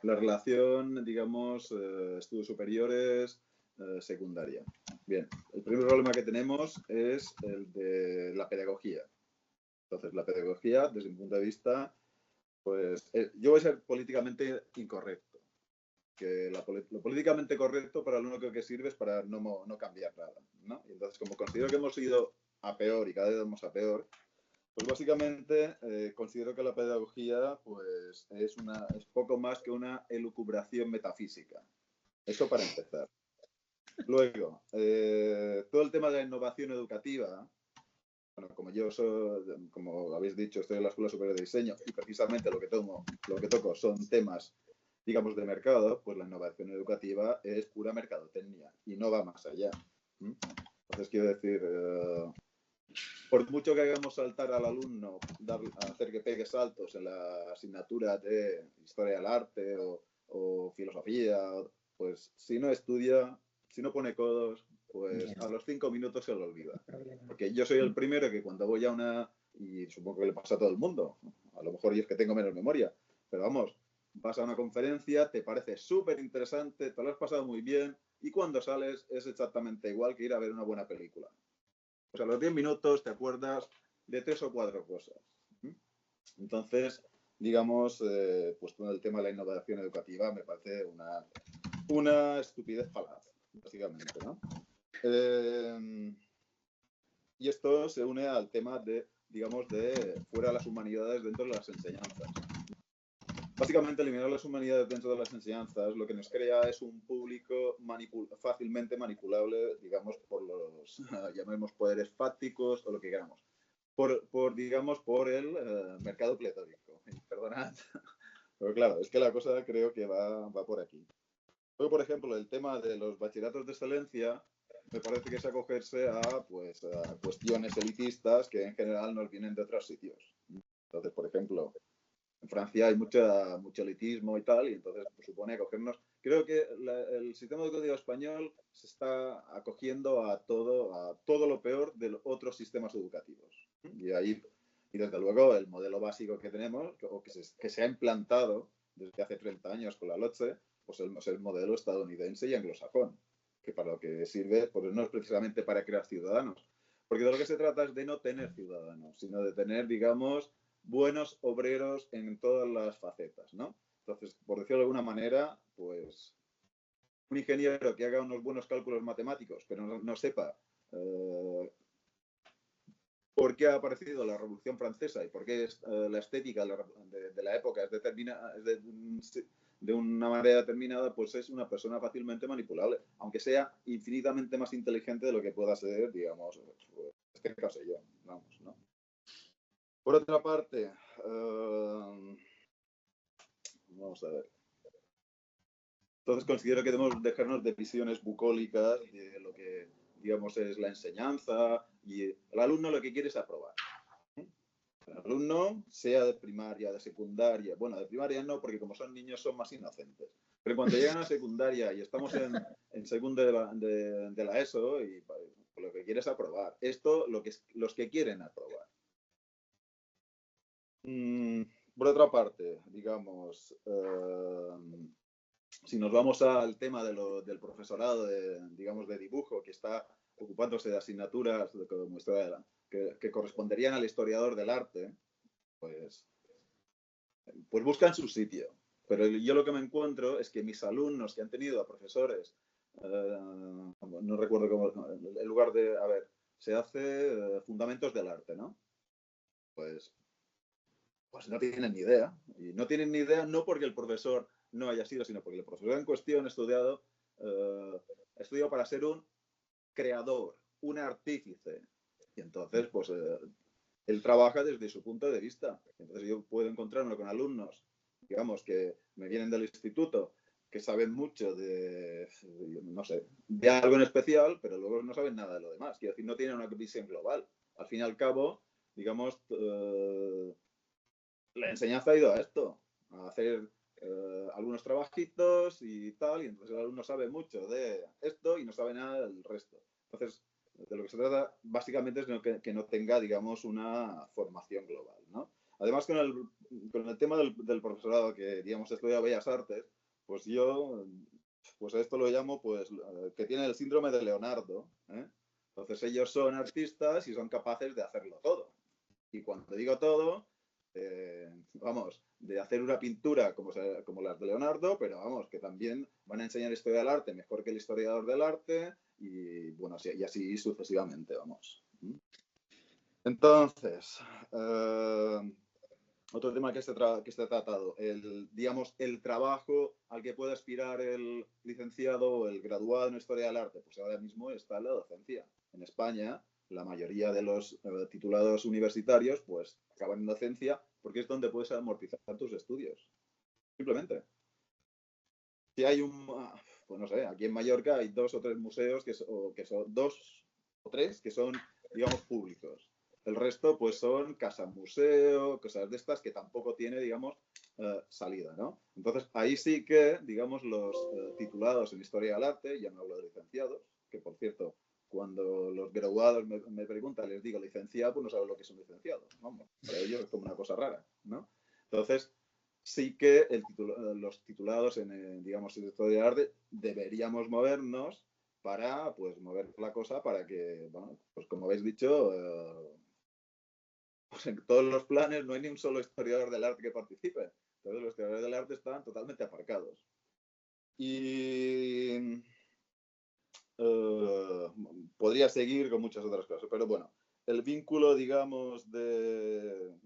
la relación, digamos, estudios superiores, secundaria. Bien, el primer problema que tenemos es el de la pedagogía. Entonces, la pedagogía, desde mi punto de vista, pues yo voy a ser políticamente incorrecto. Que lo políticamente correcto para lo único que sirve es para no cambiar nada, ¿no? Y entonces, como considero que hemos ido a peor y cada vez vamos a peor, pues básicamente considero que la pedagogía pues es poco más que una elucubración metafísica. Eso para empezar. Luego, todo el tema de la innovación educativa, bueno, como habéis dicho, estoy en la Escuela Superior de Diseño y precisamente lo que toco son temas, digamos, de mercado, pues la innovación educativa es pura mercadotecnia y no va más allá. Entonces, quiero decir, por mucho que hagamos saltar al alumno, hacer que pegue saltos en la asignatura de historia del arte o filosofía, pues si no estudia, si no pone codos, pues a los 5 minutos se lo olvida. Porque yo soy el primero que cuando voy a una, y supongo que le pasa a todo el mundo, a lo mejor yo es que tengo menos memoria, pero vamos, vas a una conferencia, te parece súper interesante, te lo has pasado muy bien y cuando sales es exactamente igual que ir a ver una buena película. Pues a los 10 minutos te acuerdas de 3 o 4 cosas. Entonces, digamos, pues todo el tema de la innovación educativa me parece una estupidez falaz, básicamente, ¿no? Y esto se une al tema de, digamos, de fuera de las humanidades dentro de las enseñanzas. básicamente eliminar las humanidades dentro de las enseñanzas lo que nos crea es un público fácilmente manipulable, digamos, por los, llamemos poderes fácticos o lo que queramos. Digamos, por el mercado pletórico. Perdonad. Pero claro, es que la cosa creo que va por aquí. Luego, por ejemplo, el tema de los bachilleratos de excelencia me parece que es acogerse pues, a cuestiones elitistas que en general nos vienen de otros sitios. Entonces, por ejemplo, en Francia hay mucho elitismo y tal, y entonces pues, supone acogernos. Creo que el sistema educativo español se está acogiendo a todo lo peor de otros sistemas educativos. Y desde luego el modelo básico que tenemos, o que se ha implantado desde hace 30 años con la LOTSE, pues es el modelo estadounidense y anglosajón, que para lo que sirve pues no es precisamente para crear ciudadanos, porque de lo que se trata es de no tener ciudadanos, sino de tener, digamos, buenos obreros en todas las facetas, ¿no? Entonces, por decirlo de alguna manera, pues un ingeniero que haga unos buenos cálculos matemáticos, pero no sepa por qué ha aparecido la Revolución Francesa y por qué la estética de la época es de una manera determinada, pues es una persona fácilmente manipulable, aunque sea infinitamente más inteligente de lo que pueda ser, digamos, en este caso yo, vamos, ¿no? Por otra parte, vamos a ver. Entonces considero que debemos dejarnos de visiones bucólicas de lo que, digamos, es la enseñanza, y el alumno lo que quiere es aprobar. El alumno, sea de primaria, de secundaria, bueno, de primaria no, porque como son niños son más inocentes. Pero cuando llegan a secundaria y estamos en segundo de la ESO, y lo que quiere es aprobar. Esto, los que quieren aprobar. Por otra parte, digamos, si nos vamos al tema del profesorado, digamos, de dibujo, que está ocupándose de asignaturas como que corresponderían al historiador del arte, pues buscan su sitio. Pero yo lo que me encuentro es que mis alumnos que han tenido a profesores, no recuerdo cómo, en lugar de, a ver, se hace fundamentos del arte, ¿no? Pues no tienen ni idea. Y no tienen ni idea no porque el profesor no haya sido, sino porque el profesor en cuestión ha estudiado para ser un creador, un artífice. Y entonces, pues, él trabaja desde su punto de vista. Entonces yo puedo encontrarme con alumnos, digamos, que me vienen del instituto, que saben mucho no sé, de algo en especial, pero luego no saben nada de lo demás. Quiero decir, no tienen una visión global. Al fin y al cabo, digamos, la enseñanza ha ido a esto, a hacer algunos trabajitos y tal, y entonces el alumno sabe mucho de esto y no sabe nada del resto. Entonces, de lo que se trata básicamente es que no tenga, digamos, una formación global, ¿no? Además, con el tema del profesorado que, digamos, estudia Bellas Artes, pues yo, pues a esto lo llamo, pues, que tiene el síndrome de Leonardo, ¿eh? Entonces ellos son artistas y son capaces de hacerlo todo. Y cuando digo todo, vamos, de hacer una pintura como las de Leonardo, pero vamos, que también van a enseñar historia del arte mejor que el historiador del arte y bueno, y así sucesivamente, vamos. Entonces, otro tema que esté tratado, digamos, el trabajo al que puede aspirar el licenciado o el graduado en historia del arte, pues ahora mismo está en la docencia. En España, la mayoría de los titulados universitarios pues acaban en docencia porque es donde puedes amortizar tus estudios. Simplemente. Si hay pues no sé, aquí en Mallorca hay 2 o 3 museos que son 2 o 3 que son, digamos, públicos. El resto pues son casa museo, cosas de estas que tampoco tiene, digamos, salida, ¿no? Entonces ahí sí que, digamos, los titulados en historia del arte, ya no hablo de licenciados, que por cierto, cuando los graduados me preguntan, les digo licenciado, pues no saben lo que es un licenciado. Vamos, para ellos es como una cosa rara, ¿no? Entonces, sí que los titulados digamos, en historia del arte deberíamos movernos para, pues, mover la cosa para que, bueno, pues como habéis dicho, pues en todos los planes no hay ni un solo historiador del arte que participe. Entonces los historiadores del arte están totalmente aparcados. Y podría seguir con muchas otras cosas, pero bueno, el vínculo, digamos, de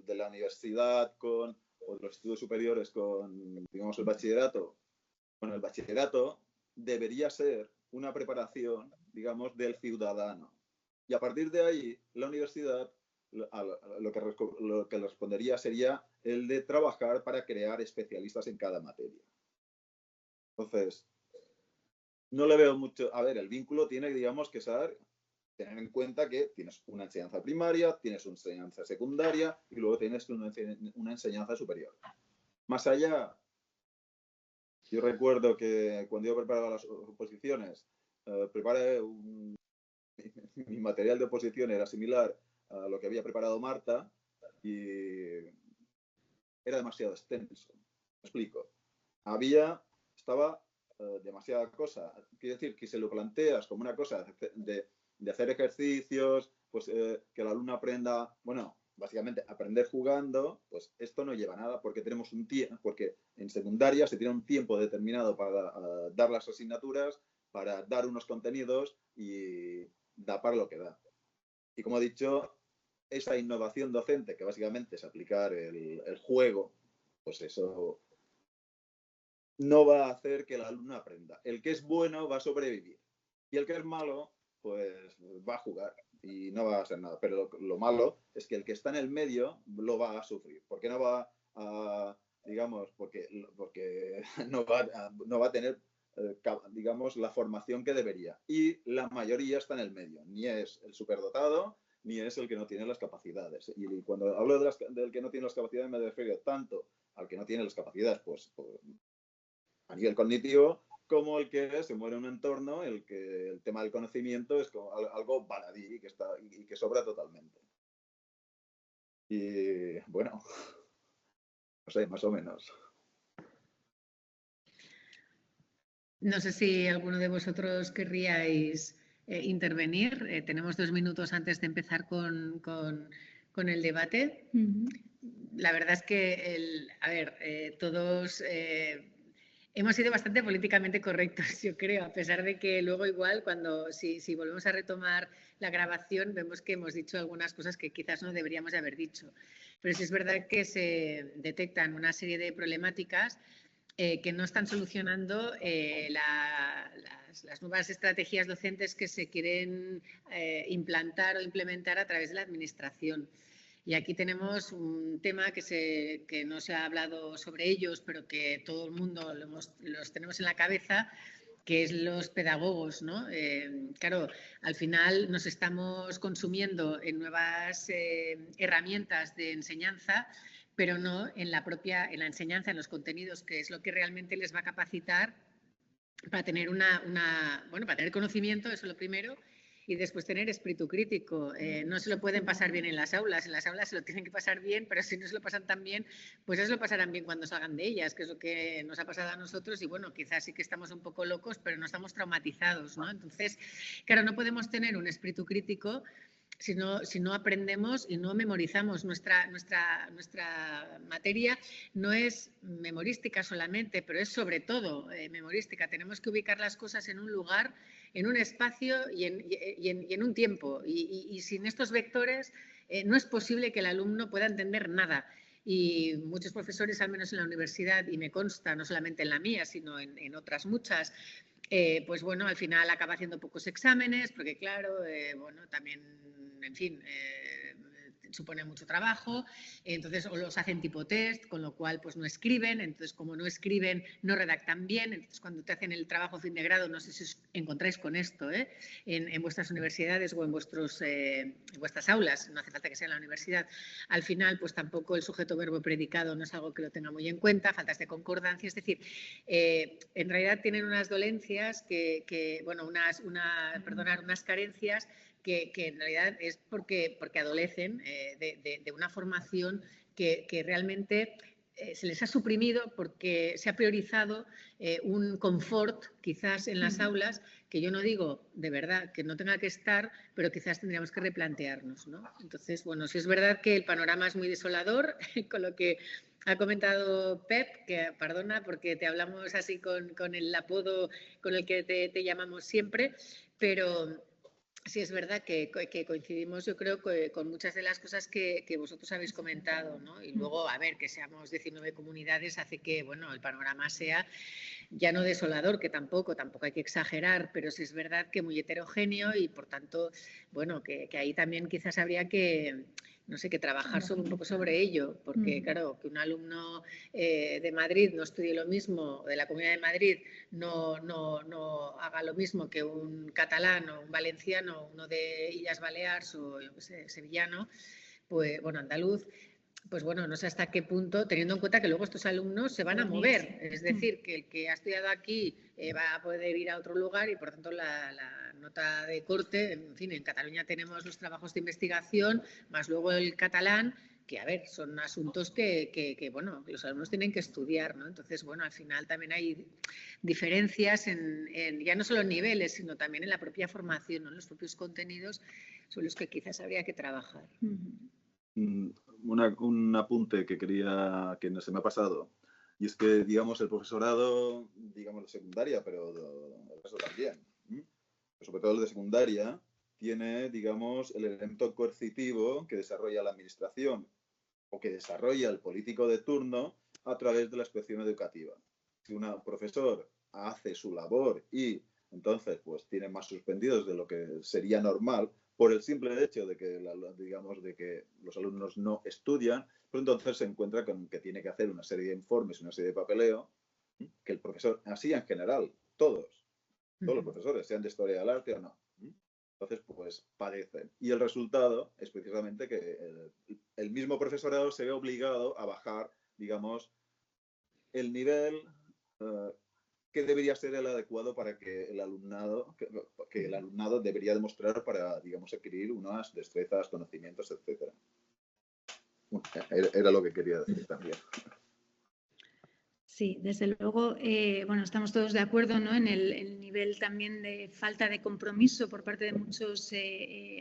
la universidad con o de los estudios superiores con, digamos, el bachillerato, bueno, el bachillerato debería ser una preparación, digamos, del ciudadano. Y a partir de ahí, la universidad lo que le respondería sería el de trabajar para crear especialistas en cada materia. Entonces, no le veo mucho. A ver, el vínculo tiene, digamos, que ser, tener en cuenta que tienes una enseñanza primaria, tienes una enseñanza secundaria y luego tienes una enseñanza superior. Más allá, yo recuerdo que cuando yo preparaba las oposiciones, preparé mi material de oposición era similar a lo que había preparado Marta y era demasiado extenso. Me explico. Estaba demasiada cosa. Quiero decir que si lo planteas como una cosa de hacer ejercicios, pues que el alumno aprenda, bueno, básicamente aprender jugando, pues esto no lleva a nada porque tenemos un tiempo, porque en secundaria se tiene un tiempo determinado para dar las asignaturas, para dar unos contenidos y da para lo que da. Y como he dicho, esa innovación docente, que básicamente es aplicar el juego, pues eso no va a hacer que el alumno aprenda. El que es bueno va a sobrevivir y el que es malo, pues va a jugar y no va a hacer nada. Pero lo malo es que el que está en el medio lo va a sufrir, porque no va a, digamos, porque no va a tener, digamos, la formación que debería. Y la mayoría está en el medio, ni es el superdotado, ni es el que no tiene las capacidades. Y cuando hablo del que no tiene las capacidades me refiero tanto al que no tiene las capacidades, pues a nivel cognitivo, como el que se mueve en un entorno, el tema del conocimiento es como algo baladí y que sobra totalmente. Y bueno, no sé, más o menos. No sé si alguno de vosotros querríais intervenir. Tenemos 2 minutos antes de empezar con el debate. La verdad es que, todos hemos sido bastante políticamente correctos, yo creo, a pesar de que luego igual si volvemos a retomar la grabación vemos que hemos dicho algunas cosas que quizás no deberíamos de haber dicho. Pero sí es verdad que se detectan una serie de problemáticas que no están solucionando las nuevas estrategias docentes que se quieren implantar o implementar a través de la administración. Y aquí tenemos un tema que no se ha hablado sobre ellos, pero que todo el mundo los tenemos en la cabeza, que es los pedagogos, ¿no? Claro, al final nos estamos consumiendo en nuevas herramientas de enseñanza, pero no en la enseñanza, en los contenidos, que es lo que realmente les va a capacitar para tener para tener conocimiento, eso es lo primero, y después tener espíritu crítico. No se lo pueden pasar bien en las aulas se lo tienen que pasar bien, pero si no se lo pasan tan bien, pues eso lo pasarán bien cuando salgan de ellas, que es lo que nos ha pasado a nosotros y bueno, quizás sí que estamos un poco locos, pero no estamos traumatizados, ¿no? Entonces, claro, no podemos tener un espíritu crítico si no aprendemos y no memorizamos. Nuestra materia no es memorística solamente, pero es sobre todo memorística. Tenemos que ubicar las cosas en un lugar, en un espacio y en un tiempo. Y sin estos vectores no es posible que el alumno pueda entender nada. Y muchos profesores, al menos en la universidad, y me consta, no solamente en la mía, sino en otras muchas, pues bueno, al final acaba haciendo pocos exámenes, porque claro, bueno, también, en fin, supone mucho trabajo, entonces o los hacen tipo test, con lo cual pues no escriben, entonces como no escriben no redactan bien, entonces cuando te hacen el trabajo fin de grado, no sé si os encontráis con esto en vuestras universidades o en vuestras aulas, no hace falta que sea en la universidad, al final pues tampoco el sujeto verbo predicado no es algo que lo tenga muy en cuenta, faltas de concordancia, es decir, en realidad tienen unas dolencias bueno, unas carencias que en realidad es porque adolecen de una formación que realmente se les ha suprimido porque se ha priorizado un confort quizás en las aulas que yo no digo de verdad que no tenga que estar, pero quizás tendríamos que replantearnos, ¿no? Entonces, bueno, sí es verdad que el panorama es muy desolador con lo que ha comentado Pep, que perdona porque te hablamos así con el apodo con el que te llamamos siempre, pero sí es verdad que coincidimos, yo creo, con muchas de las cosas que vosotros habéis comentado, ¿no? Y luego, a ver, que seamos 19 comunidades hace que, bueno, el panorama sea ya no desolador, que tampoco hay que exagerar, pero sí es verdad que muy heterogéneo y, por tanto, bueno, que ahí también quizás habría que, no sé, que trabajar un poco sobre ello, porque, claro, que un alumno de Madrid no estudie lo mismo, de la Comunidad de Madrid no haga lo mismo que un catalán o un valenciano, uno de Illes Balears o, yo qué sé, sevillano, pues, bueno, andaluz, pues bueno, no sé hasta qué punto, teniendo en cuenta que luego estos alumnos se van a mover, es decir, que el que ha estudiado aquí va a poder ir a otro lugar y, por tanto, la nota de corte, en fin, en Cataluña tenemos los trabajos de investigación, más luego el catalán, que, a ver, son asuntos que bueno, los alumnos tienen que estudiar, ¿no? Entonces, bueno, al final también hay diferencias ya no solo en niveles, sino también en la propia formación, ¿no? En los propios contenidos sobre los que quizás habría que trabajar. Un apunte que no se me ha pasado, y es que, digamos, el profesorado, digamos, de secundaria, pero el resto también, sobre todo el de secundaria, tiene, digamos, el elemento coercitivo que desarrolla la administración o que desarrolla el político de turno a través de la inspección educativa. Si un profesor hace su labor y entonces pues tiene más suspendidos de lo que sería normal por el simple hecho de que, digamos, de que los alumnos no estudian, pues entonces se encuentra con que tiene que hacer una serie de informes, una serie de papeleo, que el profesor, así en general, todos los profesores, sean de historia del arte o no, entonces pues padecen. Y el resultado es precisamente que el mismo profesorado se ve obligado a bajar, digamos, el nivel que debería ser el adecuado para que el alumnado, que el alumnado debería demostrar para, digamos, adquirir unas destrezas, conocimientos, etc. Bueno, era lo que quería decir también. Sí, desde luego, bueno, estamos todos de acuerdo, ¿no?, en el nivel también de falta de compromiso por parte de muchos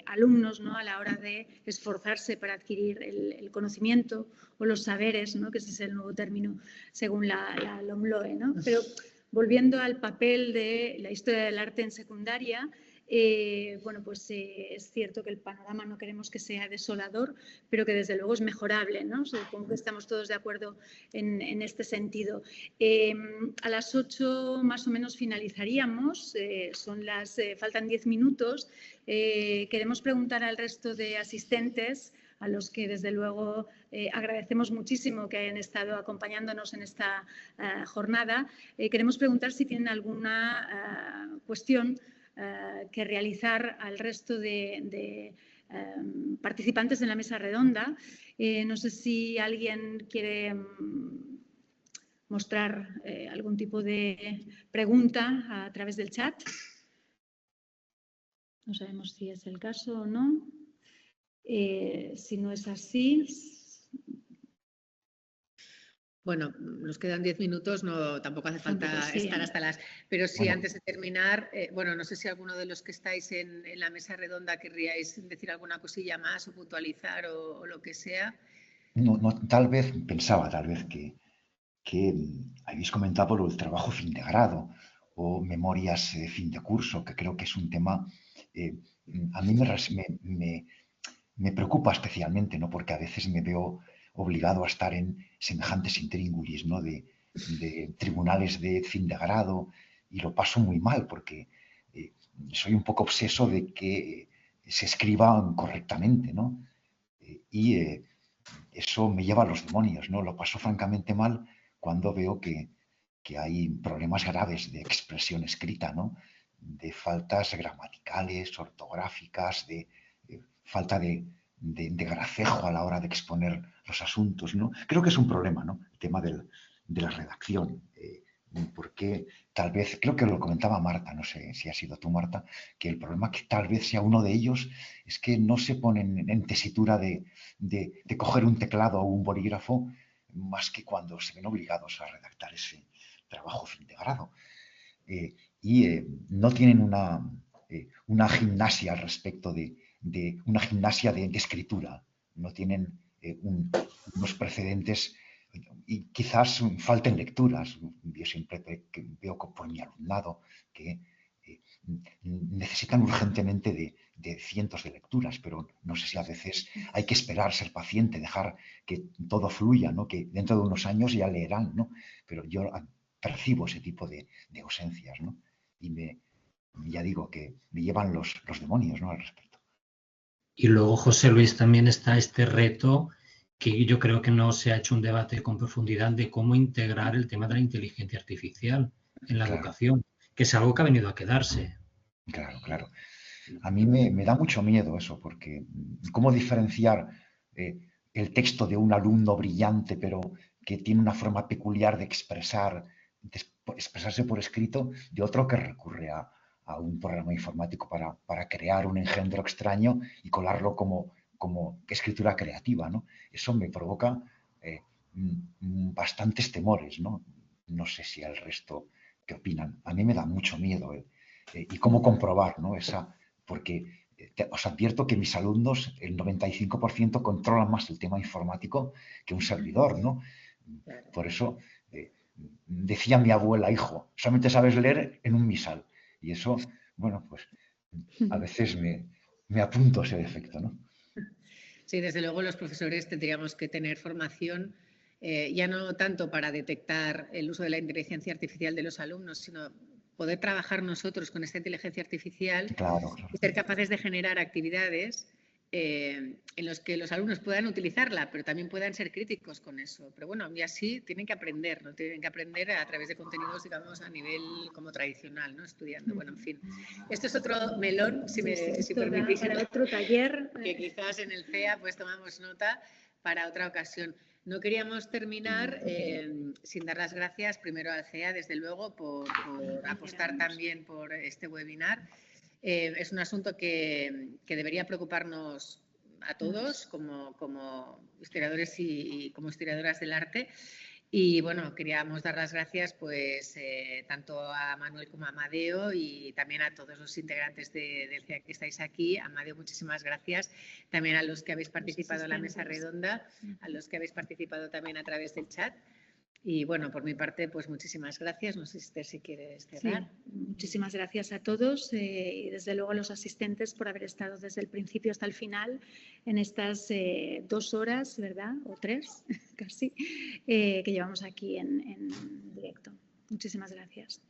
alumnos, ¿no?, a la hora de esforzarse para adquirir el conocimiento o los saberes, ¿no?, que ese es el nuevo término según la LOMLOE, ¿no? Pero volviendo al papel de la historia del arte en secundaria, bueno, pues es cierto que el panorama no queremos que sea desolador, pero que desde luego es mejorable, ¿no? Supongo que estamos todos de acuerdo en este sentido. A las 8 más o menos finalizaríamos, faltan 10 minutos. Queremos preguntar al resto de asistentes, a los que desde luego agradecemos muchísimo que hayan estado acompañándonos en esta jornada. Queremos preguntar si tienen alguna cuestión que realizar al resto de participantes en la mesa redonda. No sé si alguien quiere mostrar algún tipo de pregunta a través del chat. No sabemos si es el caso o no. Si no es así... Bueno, nos quedan 10 minutos, tampoco hace falta estar hasta las... Pero sí, bueno, antes de terminar, bueno, no sé si alguno de los que estáis en la mesa redonda querríais decir alguna cosilla más o puntualizar o lo que sea. No, tal vez que habéis comentado por el trabajo fin de grado o memorias de fin de curso, que creo que es un tema, a mí me preocupa especialmente, ¿no?, porque a veces me veo obligado a estar en semejantes intríngulis, ¿no?, de tribunales de fin de grado, y lo paso muy mal porque soy un poco obseso de que se escriba correctamente, ¿no? Y eso me lleva a los demonios, ¿no? Lo paso francamente mal cuando veo que hay problemas graves de expresión escrita, ¿no?, de faltas gramaticales, ortográficas, de falta de gracejo a la hora de exponer los asuntos, ¿no? Creo que es un problema, ¿no?, el tema de la redacción, porque tal vez, creo que lo comentaba Marta, no sé si ha sido tú, Marta, que el problema que tal vez sea uno de ellos es que no se ponen en tesitura de coger un teclado o un bolígrafo más que cuando se ven obligados a redactar ese trabajo fin de grado. No tienen una gimnasia al respecto de una gimnasia de escritura, no tienen unos precedentes y quizás falten lecturas. Yo siempre veo por mi alumnado que necesitan urgentemente de cientos de lecturas, pero no sé si a veces hay que esperar, ser paciente, dejar que todo fluya, ¿no? Que dentro de unos años ya leerán, ¿no? Pero yo percibo ese tipo de ausencias, ¿no? Y ya digo que me llevan los demonios, ¿no? Al respecto. Y luego, José Luis, también está este reto que yo creo que no se ha hecho un debate con profundidad de cómo integrar el tema de la inteligencia artificial en la educación, que es algo que ha venido a quedarse. Claro, claro. A mí me da mucho miedo eso, porque ¿cómo diferenciar el texto de un alumno brillante, pero que tiene una forma peculiar de expresarse por escrito, de otro que recurre a un programa informático para crear un engendro extraño y colarlo como escritura creativa, ¿no? Eso me provoca bastantes temores, ¿no? No sé si al resto qué opinan. A mí me da mucho miedo. Y cómo comprobar, ¿no? Porque os advierto que mis alumnos, el 95% controlan más el tema informático que un servidor, ¿no? Por eso decía mi abuela, hijo, solamente sabes leer en un misal. Y eso, bueno, pues a veces me apunto a ese defecto, ¿no? Sí, desde luego los profesores tendríamos que tener formación, ya no tanto para detectar el uso de la inteligencia artificial de los alumnos, sino poder trabajar nosotros con esta inteligencia artificial y ser capaces de generar actividades en los que los alumnos puedan utilizarla, pero también puedan ser críticos con eso. Pero bueno, y así tienen que aprender, ¿no? Tienen que aprender a través de contenidos, digamos, a nivel como tradicional, ¿no? Estudiando. Bueno, en fin. Esto es otro melón, si permitís. Para otro taller. Que quizás en el CEA pues tomamos nota para otra ocasión. No queríamos terminar sin dar las gracias primero al CEA, desde luego, por apostar también por este webinar. Es un asunto que debería preocuparnos a todos como historiadores y como historiadoras del arte. Y bueno, queríamos dar las gracias pues tanto a Manuel como a Amadeo y también a todos los integrantes del CEA que estáis aquí. Amadeo, muchísimas gracias. También a los que habéis participado en la mesa redonda, a los que habéis participado también a través del chat. Y bueno, por mi parte, pues muchísimas gracias. No sé, Esther, si quieres cerrar. Sí, muchísimas gracias a todos y desde luego a los asistentes por haber estado desde el principio hasta el final en estas 2 horas, ¿verdad? O 3 casi, que llevamos aquí en directo. Muchísimas gracias.